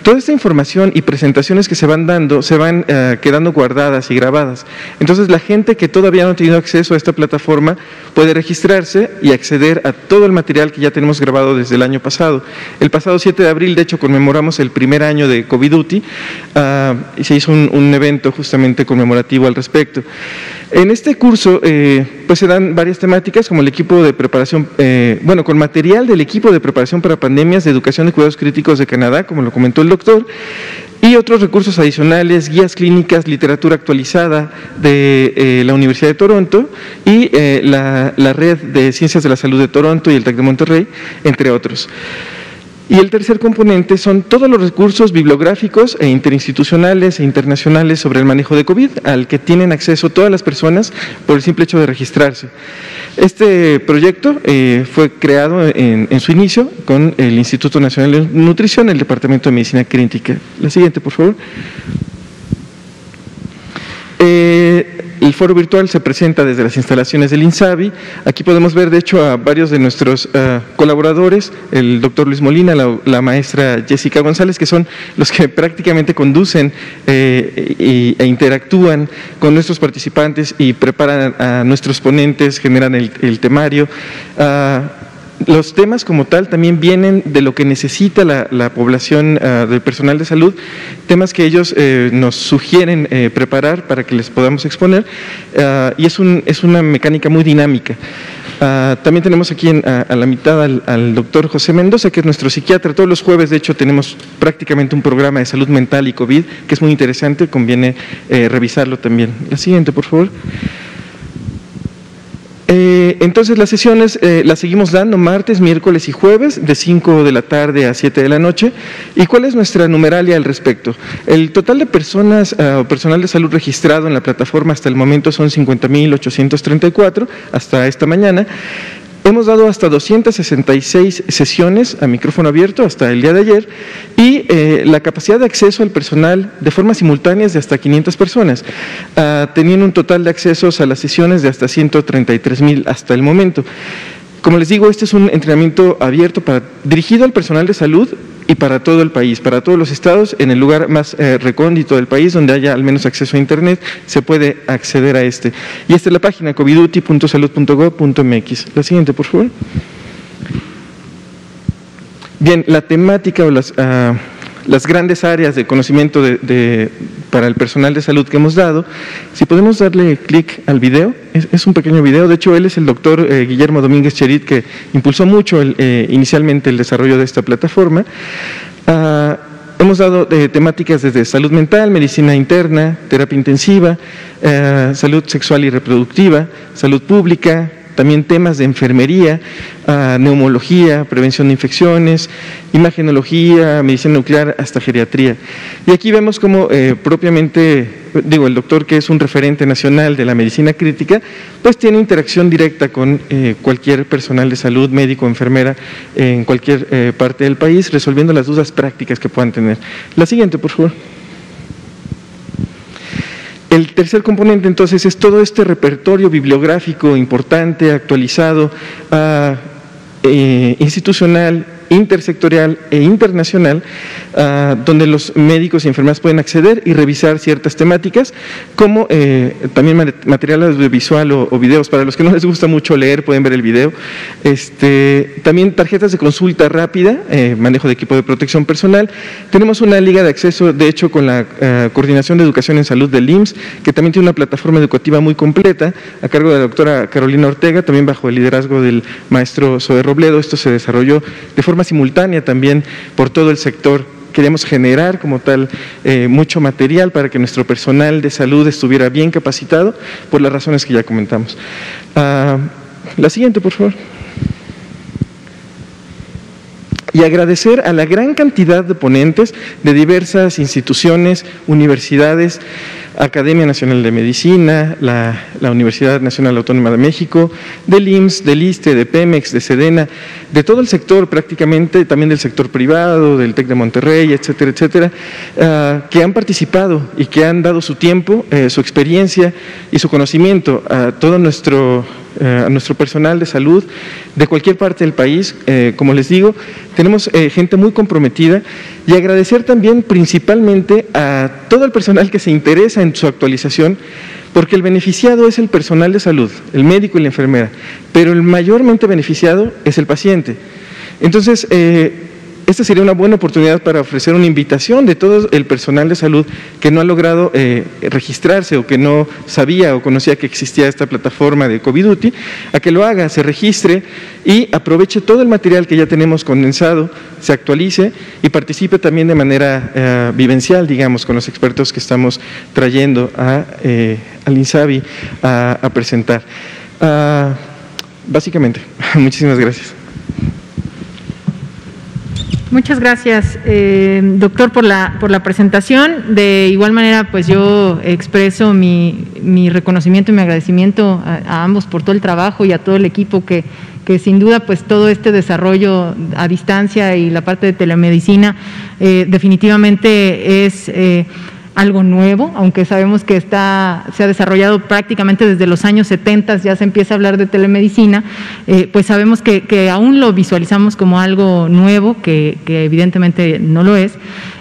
Toda esta información y presentaciones que se van dando, se van quedando guardadas y grabadas. Entonces, la gente que todavía no ha tenido acceso a esta plataforma puede registrarse y acceder a todo el material que ya tenemos grabado desde el año pasado. El pasado 7 de abril, de hecho, conmemoramos el primer año de COVIDuti y se hizo un evento justamente conmemorativo al respecto. En este curso, pues se dan varias temáticas, como el equipo de preparación, con material del equipo de preparación para pandemias de educación de cuidados críticos de Canadá, como lo comentó el doctor, y otros recursos adicionales, guías clínicas, literatura actualizada de la Universidad de Toronto y la Red de Ciencias de la Salud de Toronto y el TEC de Monterrey, entre otros. Y el tercer componente son todos los recursos bibliográficos e interinstitucionales e internacionales sobre el manejo de COVID, al que tienen acceso todas las personas por el simple hecho de registrarse. Este proyecto fue creado en su inicio con el Instituto Nacional de Nutrición, el Departamento de Medicina Crítica. La siguiente, por favor. El foro virtual se presenta desde las instalaciones del INSABI. Aquí podemos ver, de hecho, a varios de nuestros colaboradores, el doctor Luis Molina, la maestra Jessica González, que son los que prácticamente conducen e interactúan con nuestros participantes y preparan a nuestros ponentes, generan el temario. Los temas como tal también vienen de lo que necesita la población del personal de salud, temas que ellos nos sugieren preparar para que les podamos exponer, y es una mecánica muy dinámica. También tenemos aquí a la mitad al doctor José Mendoza, que es nuestro psiquiatra. Todos los jueves, de hecho, tenemos prácticamente un programa de salud mental y COVID, que es muy interesante, conviene revisarlo también. La siguiente, por favor. Entonces las sesiones las seguimos dando martes, miércoles y jueves de 5 de la tarde a 7 de la noche. ¿Y cuál es nuestra numeralia al respecto? El total de personas o personal de salud registrado en la plataforma hasta el momento son 50,834 hasta esta mañana. Hemos dado hasta 266 sesiones a micrófono abierto hasta el día de ayer y la capacidad de acceso al personal de forma simultánea es de hasta 500 personas, teniendo un total de accesos a las sesiones de hasta 133,000 hasta el momento. Como les digo, este es un entrenamiento abierto dirigido al personal de salud y para todo el país, para todos los estados, en el lugar más recóndito del país, donde haya al menos acceso a Internet, se puede acceder a este. Y esta es la página, coviduti.salud.gov.mx. La siguiente, por favor. Bien, la temática o las grandes áreas de conocimiento para el personal de salud que hemos dado, si podemos darle clic al video, es un pequeño video. De hecho, él es el doctor Guillermo Domínguez Cherit, que impulsó mucho inicialmente el desarrollo de esta plataforma. Hemos dado temáticas desde salud mental, medicina interna, terapia intensiva, salud sexual y reproductiva, salud pública, también temas de enfermería, neumología, prevención de infecciones, imagenología, medicina nuclear, hasta geriatría. Y aquí vemos cómo propiamente, el doctor, que es un referente nacional de la medicina crítica, pues tiene interacción directa con cualquier personal de salud, médico, enfermera, en cualquier parte del país, resolviendo las dudas prácticas que puedan tener. La siguiente, por favor. El tercer componente, entonces, es todo este repertorio bibliográfico importante, actualizado, institucional, intersectorial e internacional, donde los médicos y enfermeras pueden acceder y revisar ciertas temáticas, como también material audiovisual o videos. Para los que no les gusta mucho leer, pueden ver el video. También tarjetas de consulta rápida, manejo de equipo de protección personal. Tenemos una liga de acceso, de hecho, con la Coordinación de Educación en Salud del IMSS, que también tiene una plataforma educativa muy completa, a cargo de la doctora Carolina Ortega, también bajo el liderazgo del maestro Zoe Robledo. Esto se desarrolló de forma simultánea también por todo el sector queríamos generar como tal mucho material para que nuestro personal de salud estuviera bien capacitado por las razones que ya comentamos. La siguiente, por favor. Y agradecer a la gran cantidad de ponentes de diversas instituciones, universidades, Academia Nacional de Medicina, la Universidad Nacional Autónoma de México, del IMSS, del ISSSTE, de Pemex, de Sedena, de todo el sector prácticamente, también del sector privado, del TEC de Monterrey, etcétera, etcétera, que han participado y que han dado su tiempo, su experiencia y su conocimiento a todo nuestro personal de salud de cualquier parte del país. Como les digo, tenemos gente muy comprometida, y agradecer también principalmente a todo el personal que se interesa en su actualización, porque el beneficiado es el personal de salud, el médico y la enfermera, pero el mayormente beneficiado es el paciente. Entonces, esta sería una buena oportunidad para ofrecer una invitación de todo el personal de salud que no ha logrado registrarse, o que no sabía o conocía que existía esta plataforma de Coviduty, a que lo haga, se registre y aproveche todo el material que ya tenemos condensado, se actualice y participe también de manera vivencial, digamos, con los expertos que estamos trayendo al INSABI a presentar. Básicamente, muchísimas gracias. Muchas gracias, doctor, por la presentación. De igual manera, pues yo expreso mi reconocimiento y mi agradecimiento a ambos por todo el trabajo, y a todo el equipo que sin duda, pues todo este desarrollo a distancia y la parte de telemedicina definitivamente es algo nuevo, aunque sabemos que se ha desarrollado prácticamente desde los años 70, ya se empieza a hablar de telemedicina, pues sabemos que aún lo visualizamos como algo nuevo, que evidentemente no lo es,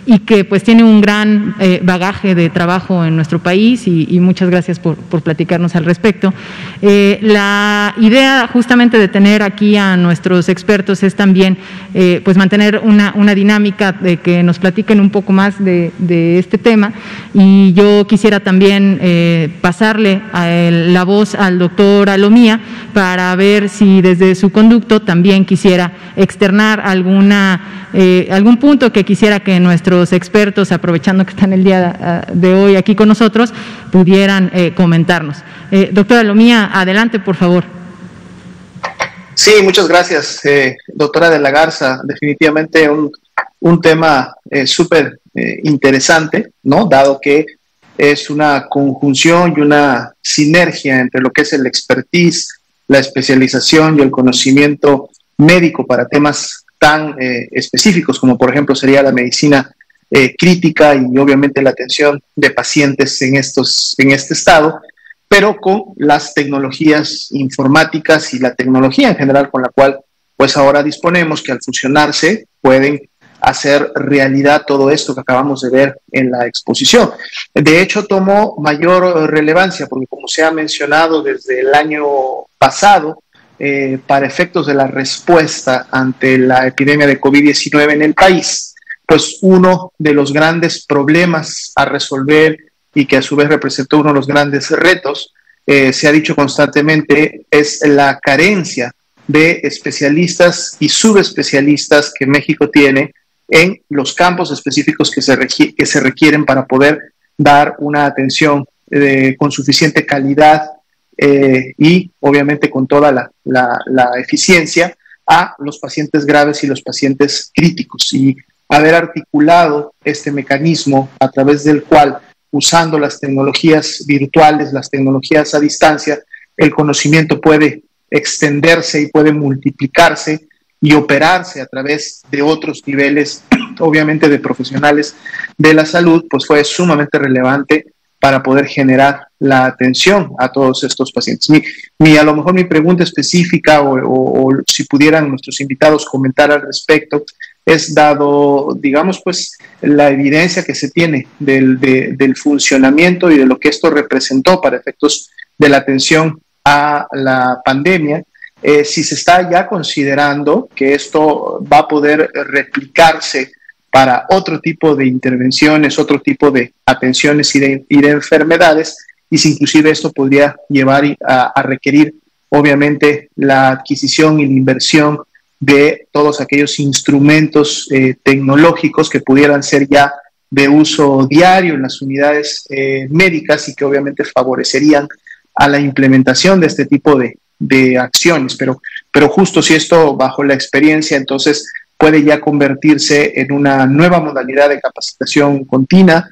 y que pues tiene un gran bagaje de trabajo en nuestro país, y muchas gracias por platicarnos al respecto. La idea justamente de tener aquí a nuestros expertos es también pues mantener una dinámica de que nos platiquen un poco más de este tema, y yo quisiera también pasarle la voz al doctor Alomía para ver si desde su conducto también quisiera externar algún punto que quisiera que nuestros expertos, aprovechando que están el día de hoy aquí con nosotros, pudieran comentarnos. Doctora Alomía, adelante, por favor. Sí, muchas gracias, doctora de la Garza. Definitivamente un tema súper interesante, ¿no? Dado que es una conjunción y una sinergia entre lo que es el expertise, la especialización y el conocimiento médico para temas tan específicos como, por ejemplo, sería la medicina crítica, y obviamente la atención de pacientes en este estado, pero con las tecnologías informáticas y la tecnología en general con la cual pues ahora disponemos, que al fusionarse pueden hacer realidad todo esto que acabamos de ver en la exposición. De hecho, tomó mayor relevancia porque, como se ha mencionado desde el año pasado, para efectos de la respuesta ante la epidemia de COVID-19 en el país, pues uno de los grandes problemas a resolver, y que a su vez representó uno de los grandes retos, se ha dicho constantemente, es la carencia de especialistas y subespecialistas que México tiene en los campos específicos que se requieren para poder dar una atención con suficiente calidad y obviamente con toda la eficiencia a los pacientes graves y los pacientes críticos, y haber articulado este mecanismo a través del cual, usando las tecnologías virtuales, las tecnologías a distancia, el conocimiento puede extenderse y puede multiplicarse y operarse a través de otros niveles, obviamente de profesionales de la salud, pues fue sumamente relevante para poder generar la atención a todos estos pacientes. A lo mejor mi pregunta específica o si pudieran nuestros invitados comentar al respecto, es dado, digamos, pues la evidencia que se tiene del funcionamiento y de lo que esto representó para efectos de la atención a la pandemia, si se está ya considerando que esto va a poder replicarse para otro tipo de intervenciones, otro tipo de atenciones y de enfermedades, y si inclusive esto podría llevar a requerir, obviamente, la adquisición y la inversión de todos aquellos instrumentos tecnológicos que pudieran ser ya de uso diario en las unidades médicas y que obviamente favorecerían a la implementación de este tipo de acciones. Pero justo si esto bajo la experiencia, entonces puede ya convertirse en una nueva modalidad de capacitación continua,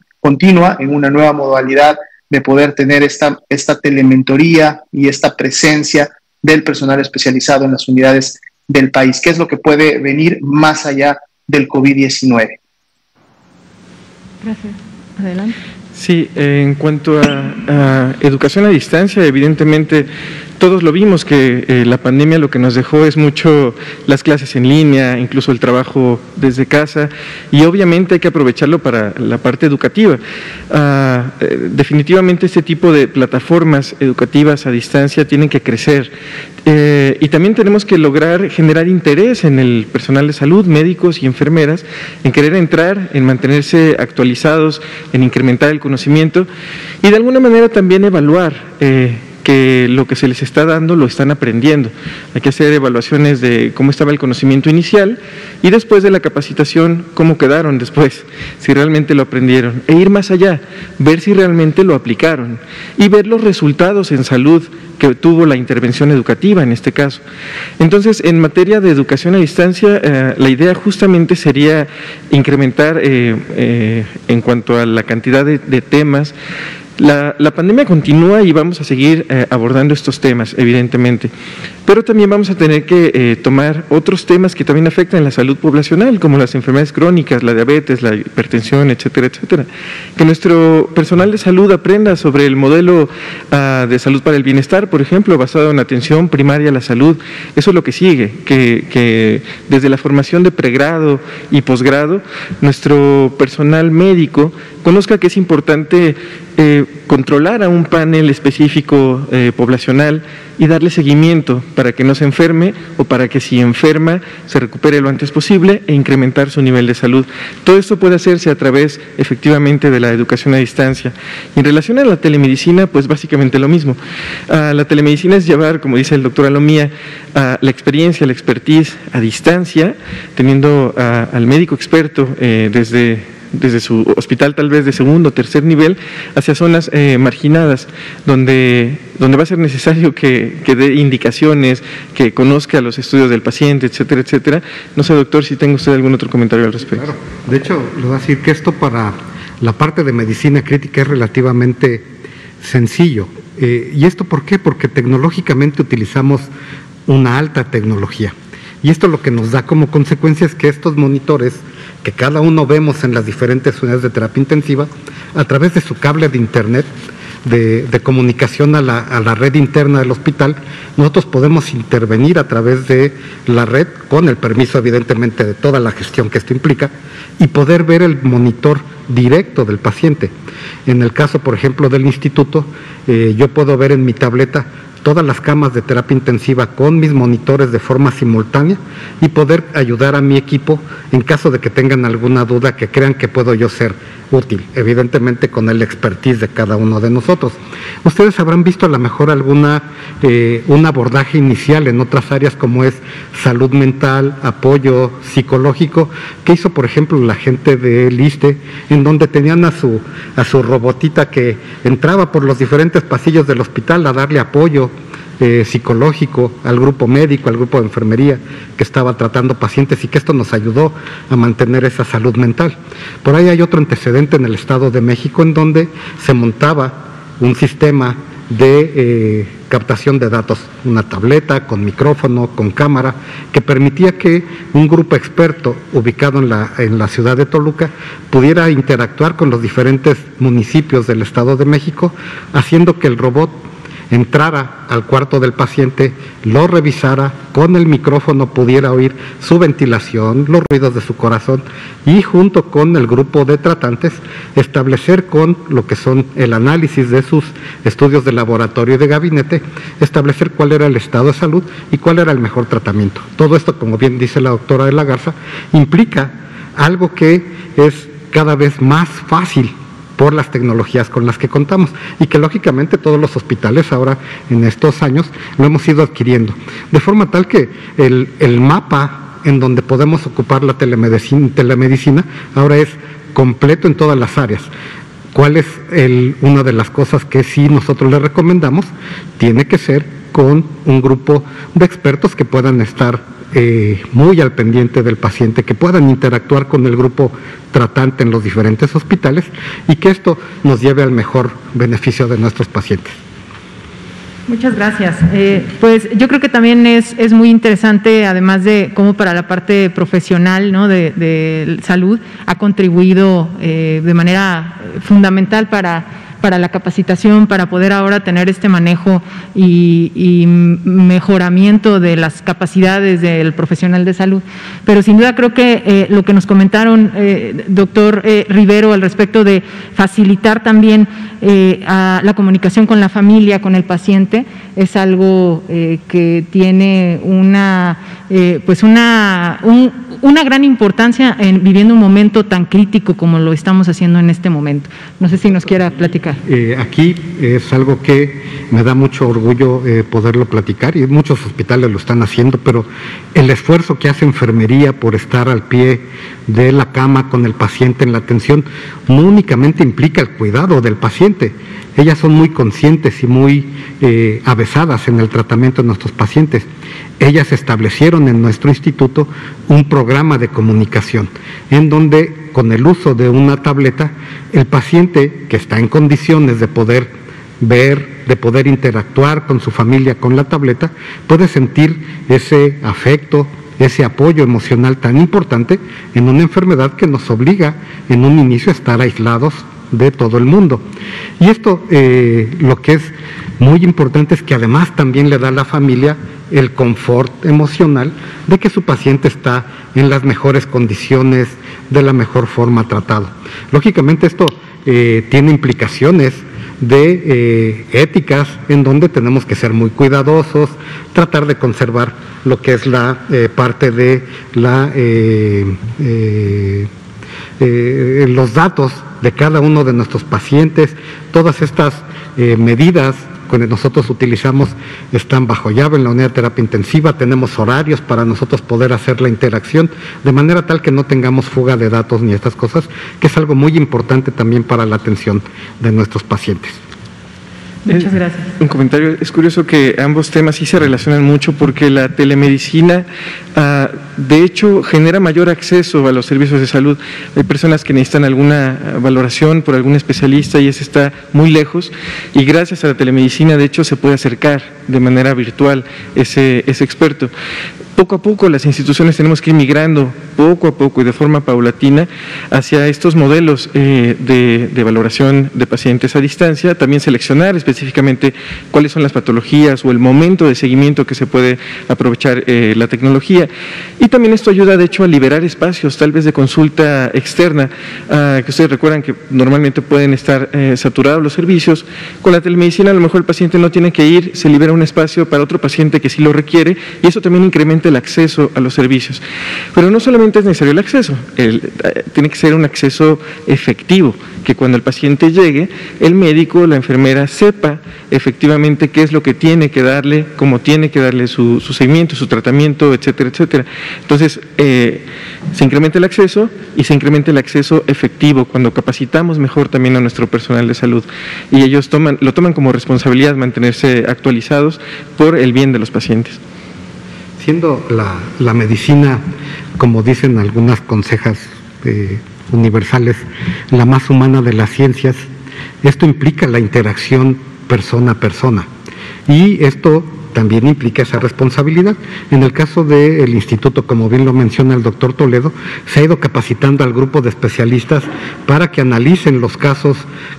en una nueva modalidad de poder tener esta telementoría y esta presencia del personal especializado en las unidades del país. ¿Qué es lo que puede venir más allá del COVID-19? Gracias. Adelante. Sí, en cuanto a educación a distancia, evidentemente todos lo vimos que la pandemia lo que nos dejó es mucho las clases en línea, incluso el trabajo desde casa, y obviamente hay que aprovecharlo para la parte educativa. Definitivamente este tipo de plataformas educativas a distancia tienen que crecer, y también tenemos que lograr generar interés en el personal de salud, médicos y enfermeras, en querer entrar, en mantenerse actualizados, en incrementar el conocimiento y de alguna manera también evaluar que lo que se les está dando lo están aprendiendo. Hay que hacer evaluaciones de cómo estaba el conocimiento inicial y después de la capacitación, cómo quedaron después, si realmente lo aprendieron, e ir más allá, ver si realmente lo aplicaron y ver los resultados en salud que tuvo la intervención educativa en este caso. Entonces, en materia de educación a distancia, la idea justamente sería incrementar en cuanto a la cantidad de temas. La pandemia continúa y vamos a seguir abordando estos temas, evidentemente, pero también vamos a tener que tomar otros temas que también afectan la salud poblacional, como las enfermedades crónicas, la diabetes, la hipertensión, etcétera, etcétera. Que nuestro personal de salud aprenda sobre el modelo de salud para el bienestar, por ejemplo, basado en atención primaria a la salud. Eso es lo que sigue, que desde la formación de pregrado y posgrado, nuestro personal médico conozca que es importante controlar a un panel específico poblacional y darle seguimiento para que no se enferme o para que si enferma se recupere lo antes posible e incrementar su nivel de salud. Todo esto puede hacerse a través efectivamente de la educación a distancia. Y en relación a la telemedicina, pues básicamente lo mismo. La telemedicina es llevar, como dice el doctor Alomía, la experiencia, la expertise a distancia, teniendo al médico experto desde su hospital tal vez de segundo o tercer nivel hacia zonas marginadas donde va a ser necesario que dé indicaciones, que conozca los estudios del paciente, etcétera, etcétera. No sé, doctor, si tenga usted algún otro comentario al respecto. Claro. De hecho, le voy a decir que esto para la parte de medicina crítica es relativamente sencillo. ¿Y esto por qué? Porque tecnológicamente utilizamos una alta tecnología. Y esto lo que nos da como consecuencia es que estos monitores que cada uno vemos en las diferentes unidades de terapia intensiva, a través de su cable de internet, de comunicación a la red interna del hospital, nosotros podemos intervenir a través de la red, con el permiso evidentemente de toda la gestión que esto implica, y poder ver el monitor directo del paciente. En el caso, por ejemplo, del instituto, yo puedo ver en mi tableta todas las camas de terapia intensiva con mis monitores de forma simultánea y poder ayudar a mi equipo en caso de que tengan alguna duda, que crean que puedo yo ser útil, evidentemente con el expertise de cada uno de nosotros. Ustedes habrán visto a lo mejor un abordaje inicial en otras áreas como es salud mental, apoyo psicológico, que hizo por ejemplo la gente del ISSSTE, en donde tenían a su robotita que entraba por los diferentes pasillos del hospital a darle apoyo psicológico al grupo médico, al grupo de enfermería que estaba tratando pacientes, y que esto nos ayudó a mantener esa salud mental. Por ahí hay otro antecedente en el Estado de México en donde se montaba un sistema de captación de datos, una tableta con micrófono, con cámara, que permitía que un grupo experto ubicado en la ciudad de Toluca pudiera interactuar con los diferentes municipios del Estado de México, haciendo que el robot entrara al cuarto del paciente, lo revisara, con el micrófono pudiera oír su ventilación, los ruidos de su corazón, y junto con el grupo de tratantes establecer con lo que son el análisis de sus estudios de laboratorio y de gabinete, establecer cuál era el estado de salud y cuál era el mejor tratamiento. Todo esto, como bien dice la doctora de la Garza, implica algo que es cada vez más fácil por las tecnologías con las que contamos y que lógicamente todos los hospitales ahora en estos años lo hemos ido adquiriendo, de forma tal que el mapa en donde podemos ocupar la telemedicina ahora es completo en todas las áreas. ¿Cuál es una de las cosas que sí nosotros le recomendamos? Tiene que ser con un grupo de expertos que puedan estar muy al pendiente del paciente, que puedan interactuar con el grupo tratante en los diferentes hospitales y que esto nos lleve al mejor beneficio de nuestros pacientes. Muchas gracias. Pues yo creo que también es muy interesante, además de cómo para la parte profesional, ¿no?, de salud, ha contribuido de manera fundamental para la capacitación, para poder ahora tener este manejo y mejoramiento de las capacidades del profesional de salud. Pero sin duda creo que lo que nos comentaron, doctor Rivero, al respecto de facilitar también a la comunicación con la familia, con el paciente, es algo que tiene una gran importancia en viviendo un momento tan crítico como lo estamos haciendo en este momento. No sé si nos quiera platicar. Aquí es algo que me da mucho orgullo poderlo platicar y muchos hospitales lo están haciendo, pero el esfuerzo que hace enfermería por estar al pie de la cama con el paciente en la atención no únicamente implica el cuidado del paciente. Ellas son muy conscientes y muy avesadas en el tratamiento de nuestros pacientes. Ellas establecieron en nuestro instituto un programa de comunicación en donde con el uso de una tableta el paciente que está en condiciones de poder ver, de poder interactuar con su familia con la tableta, puede sentir ese afecto, ese apoyo emocional tan importante en una enfermedad que nos obliga en un inicio a estar aislados de todo el mundo. Y esto lo que es muy importante es que además también le da a la familia el confort emocional de que su paciente está en las mejores condiciones, de la mejor forma tratado. Lógicamente esto tiene implicaciones de éticas en donde tenemos que ser muy cuidadosos, tratar de conservar lo que es la parte de los datos de cada uno de nuestros pacientes. Todas estas medidas que nosotros utilizamos están bajo llave en la unidad de terapia intensiva, tenemos horarios para nosotros poder hacer la interacción, de manera tal que no tengamos fuga de datos ni estas cosas, que es algo muy importante también para la atención de nuestros pacientes. Muchas gracias. Un comentario, es curioso que ambos temas sí se relacionan mucho porque la telemedicina de hecho genera mayor acceso a los servicios de salud. Hay personas que necesitan alguna valoración por algún especialista y ese está muy lejos y gracias a la telemedicina de hecho se puede acercar de manera virtual ese experto. Poco a poco las instituciones tenemos que ir migrando, poco a poco y de forma paulatina, hacia estos modelos de valoración de pacientes a distancia, también seleccionar específicamente cuáles son las patologías o el momento de seguimiento que se puede aprovechar la tecnología. Y también esto ayuda de hecho a liberar espacios tal vez de consulta externa, que ustedes recuerdan que normalmente pueden estar saturados los servicios. Con la telemedicina a lo mejor el paciente no tiene que ir, se libera un espacio para otro paciente que sí lo requiere y eso también incrementa el acceso a los servicios. Pero no solamente es necesario el acceso, tiene que ser un acceso efectivo, que cuando el paciente llegue, el médico, la enfermera sepa efectivamente qué es lo que tiene que darle, cómo tiene que darle su seguimiento, su tratamiento, etcétera, etcétera. Entonces, se incrementa el acceso y se incrementa el acceso efectivo cuando capacitamos mejor también a nuestro personal de salud y ellos lo toman como responsabilidad mantenerse actualizados por el bien de los pacientes. Siendo la medicina, como dicen algunas consejas universales, la más humana de las ciencias, esto implica la interacción persona a persona y esto también implica esa responsabilidad. En el caso del instituto, como bien lo menciona el doctor Toledo, se ha ido capacitando al grupo de especialistas para que analicen los casos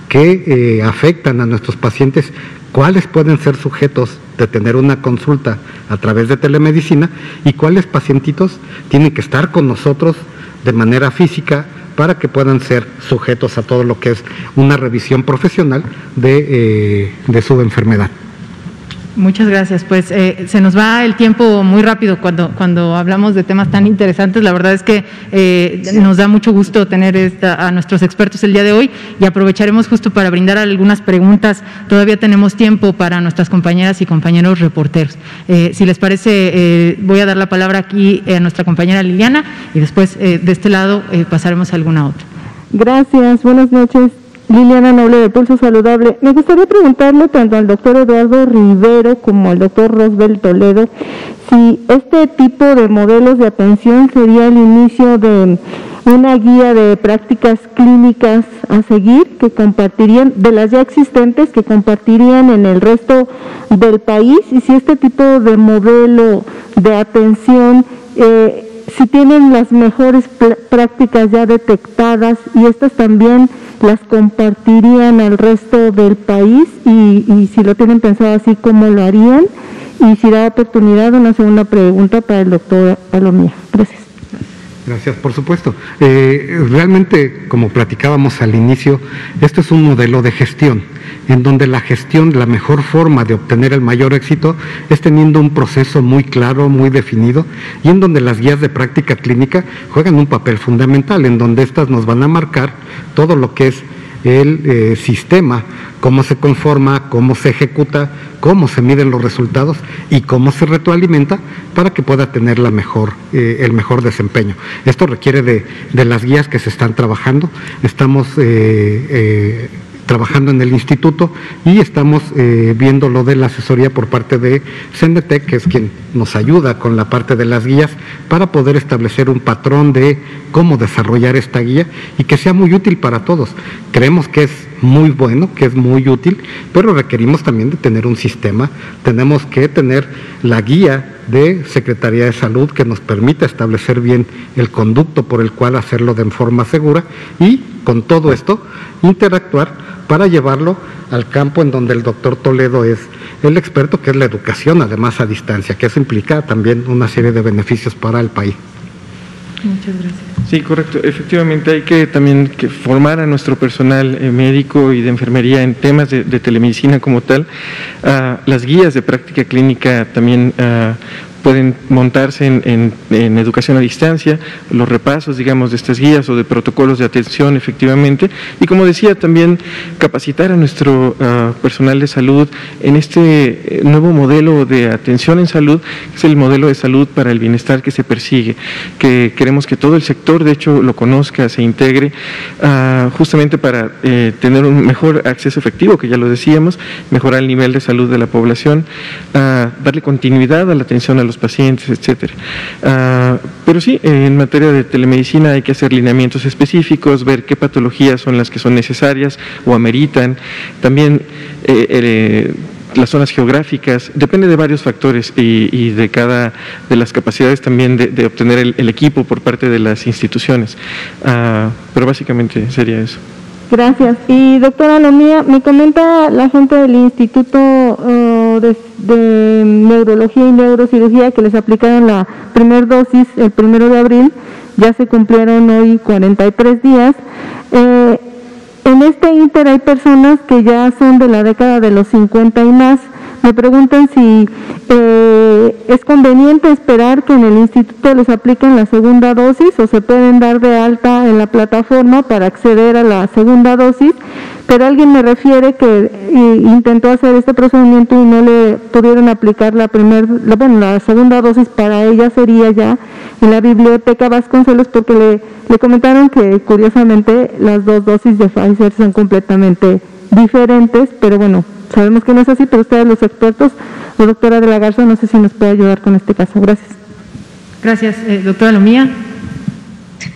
que afectan a nuestros pacientes, cuáles pueden ser sujetos de tener una consulta a través de telemedicina y cuáles pacientitos tienen que estar con nosotros de manera física para que puedan ser sujetos a todo lo que es una revisión profesional de su enfermedad. Muchas gracias. Pues se nos va el tiempo muy rápido cuando hablamos de temas tan interesantes. La verdad es que nos da mucho gusto tener a nuestros expertos el día de hoy y aprovecharemos justo para brindar algunas preguntas. Todavía tenemos tiempo para nuestras compañeras y compañeros reporteros. Si les parece, voy a dar la palabra aquí a nuestra compañera Liliana y después de este lado pasaremos a alguna otra. Gracias. Buenas noches. Liliana Noble de Pulso Saludable. Me gustaría preguntarle tanto al doctor Eduardo Rivero como al doctor Rosbel Toledo si este tipo de modelos de atención sería el inicio de una guía de prácticas clínicas a seguir que compartirían, de las ya existentes, que compartirían en el resto del país, y si este tipo de modelo de atención si tienen las mejores prácticas ya detectadas y estas también las compartirían al resto del país y si lo tienen pensado así, ¿cómo lo harían? Y si da oportunidad, una segunda pregunta para el doctor Alomía. Gracias. Gracias, por supuesto. Realmente, como platicábamos al inicio, esto es un modelo de gestión, en donde la gestión, la mejor forma de obtener el mayor éxito es teniendo un proceso muy claro, muy definido, y en donde las guías de práctica clínica juegan un papel fundamental, en donde estas nos van a marcar todo lo que es el sistema, cómo se conforma, cómo se ejecuta, cómo se miden los resultados y cómo se retroalimenta para que pueda tener el mejor desempeño. Esto requiere de las guías que se están trabajando. Estamos trabajando en el instituto y estamos viendo lo de la asesoría por parte de CENDETEC, que es quien nos ayuda con la parte de las guías para poder establecer un patrón de cómo desarrollar esta guía y que sea muy útil para todos. Creemos que es muy bueno, que es muy útil, pero requerimos también de tener un sistema. Tenemos que tener la guía de Secretaría de Salud que nos permita establecer bien el conducto por el cual hacerlo de forma segura y con todo esto interactuar para llevarlo al campo en donde el doctor Toledo es el experto, que es la educación, además a distancia, que eso implica también una serie de beneficios para el país. Muchas gracias. Sí, correcto. Efectivamente hay que también formar a nuestro personal médico y de enfermería en temas de telemedicina como tal. Las guías de práctica clínica también pueden montarse en educación a distancia, los repasos, digamos, de estas guías o de protocolos de atención, efectivamente, y como decía, también capacitar a nuestro personal de salud en este nuevo modelo de atención en salud, que es el modelo de salud para el bienestar que se persigue, que queremos que todo el sector, de hecho, lo conozca, se integre, justamente para tener un mejor acceso efectivo, que ya lo decíamos, mejorar el nivel de salud de la población, darle continuidad a la atención a los pacientes, etcétera. Pero sí, en materia de telemedicina hay que hacer lineamientos específicos, ver qué patologías son las que son necesarias o ameritan. También las zonas geográficas, depende de varios factores y de cada de las capacidades también de obtener el equipo por parte de las instituciones. Pero básicamente sería eso. Gracias. Y doctora Alomía, me comenta la gente del Instituto de Neurología y Neurocirugía que les aplicaron la primera dosis el 1 de abril, ya se cumplieron hoy 43 días. En este ínter hay personas que ya son de la década de los 50 y más. Me preguntan si es conveniente esperar que en el instituto les apliquen la segunda dosis o se pueden dar de alta en la plataforma para acceder a la segunda dosis, pero alguien me refiere que intentó hacer este procedimiento y no le pudieron aplicar la segunda dosis. Para ella sería ya en la biblioteca Vasconcelos, porque le comentaron que curiosamente las dos dosis de Pfizer son completamente diferentes, pero bueno, sabemos que no es así, pero ustedes los expertos, la doctora de la Garza, no sé si nos puede ayudar con este caso. Gracias. Gracias, doctora Alomía.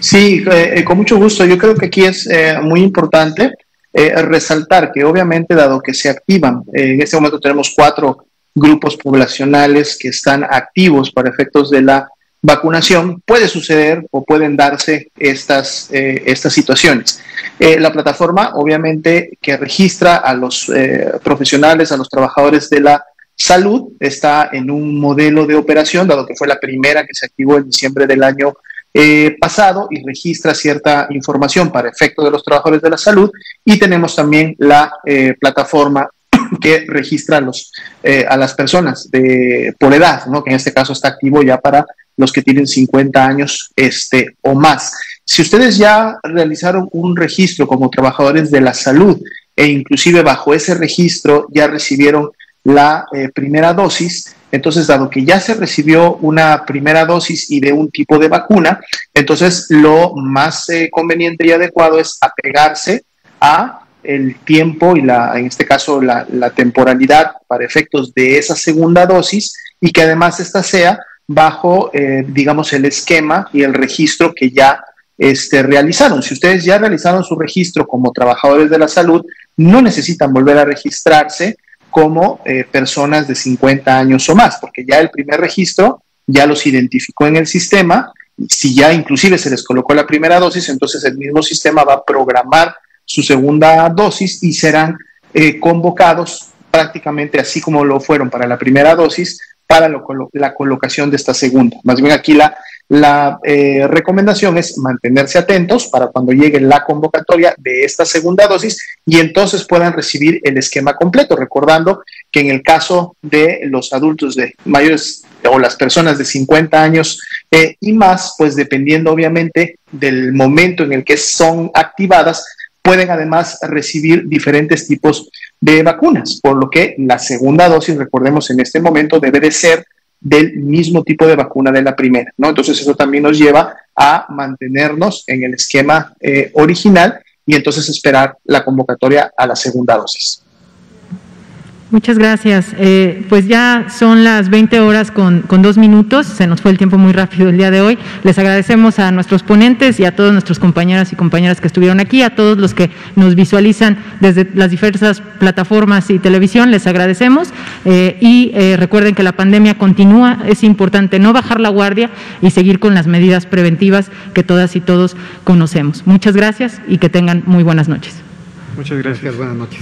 Sí, con mucho gusto. Yo creo que aquí es muy importante resaltar que obviamente, dado que se activan, en este momento tenemos 4 grupos poblacionales que están activos para efectos de la vacunación, puede suceder o pueden darse estas situaciones. La plataforma, obviamente, que registra a los profesionales, a los trabajadores de la salud, está en un modelo de operación, dado que fue la primera que se activó en diciembre del año pasado y registra cierta información para efectos de los trabajadores de la salud, y tenemos también la plataforma que registra a las personas por edad, ¿no? Que en este caso está activo ya para los que tienen 50 años o más. Si ustedes ya realizaron un registro como trabajadores de la salud e inclusive bajo ese registro ya recibieron la primera dosis, entonces dado que ya se recibió una primera dosis y de un tipo de vacuna, entonces lo más conveniente y adecuado es apegarse a el tiempo y en este caso la temporalidad para efectos de esa segunda dosis, y que además esta sea bajo, digamos, el esquema y el registro que ya realizaron. Si ustedes ya realizaron su registro como trabajadores de la salud, no necesitan volver a registrarse como personas de 50 años o más, porque ya el primer registro ya los identificó en el sistema. Si ya inclusive se les colocó la primera dosis, entonces el mismo sistema va a programar su segunda dosis y serán convocados prácticamente así como lo fueron para la primera dosis para la colocación de esta segunda. Más bien aquí la recomendación es mantenerse atentos para cuando llegue la convocatoria de esta segunda dosis y entonces puedan recibir el esquema completo, recordando que en el caso de los adultos de mayores o las personas de 50 años y más, pues dependiendo obviamente del momento en el que son activadas, pueden además recibir diferentes tipos de vacunas, por lo que la segunda dosis, recordemos, en este momento debe de ser del mismo tipo de vacuna de la primera, ¿no? Entonces eso también nos lleva a mantenernos en el esquema original y entonces esperar la convocatoria a la segunda dosis. Muchas gracias. Pues ya son las 20 horas con 2 minutos, se nos fue el tiempo muy rápido el día de hoy. Les agradecemos a nuestros ponentes y a todos nuestros compañeras y compañeras que estuvieron aquí, a todos los que nos visualizan desde las diversas plataformas y televisión, les agradecemos. Recuerden que la pandemia continúa, es importante no bajar la guardia y seguir con las medidas preventivas que todas y todos conocemos. Muchas gracias y que tengan muy buenas noches. Muchas gracias. Buenas noches.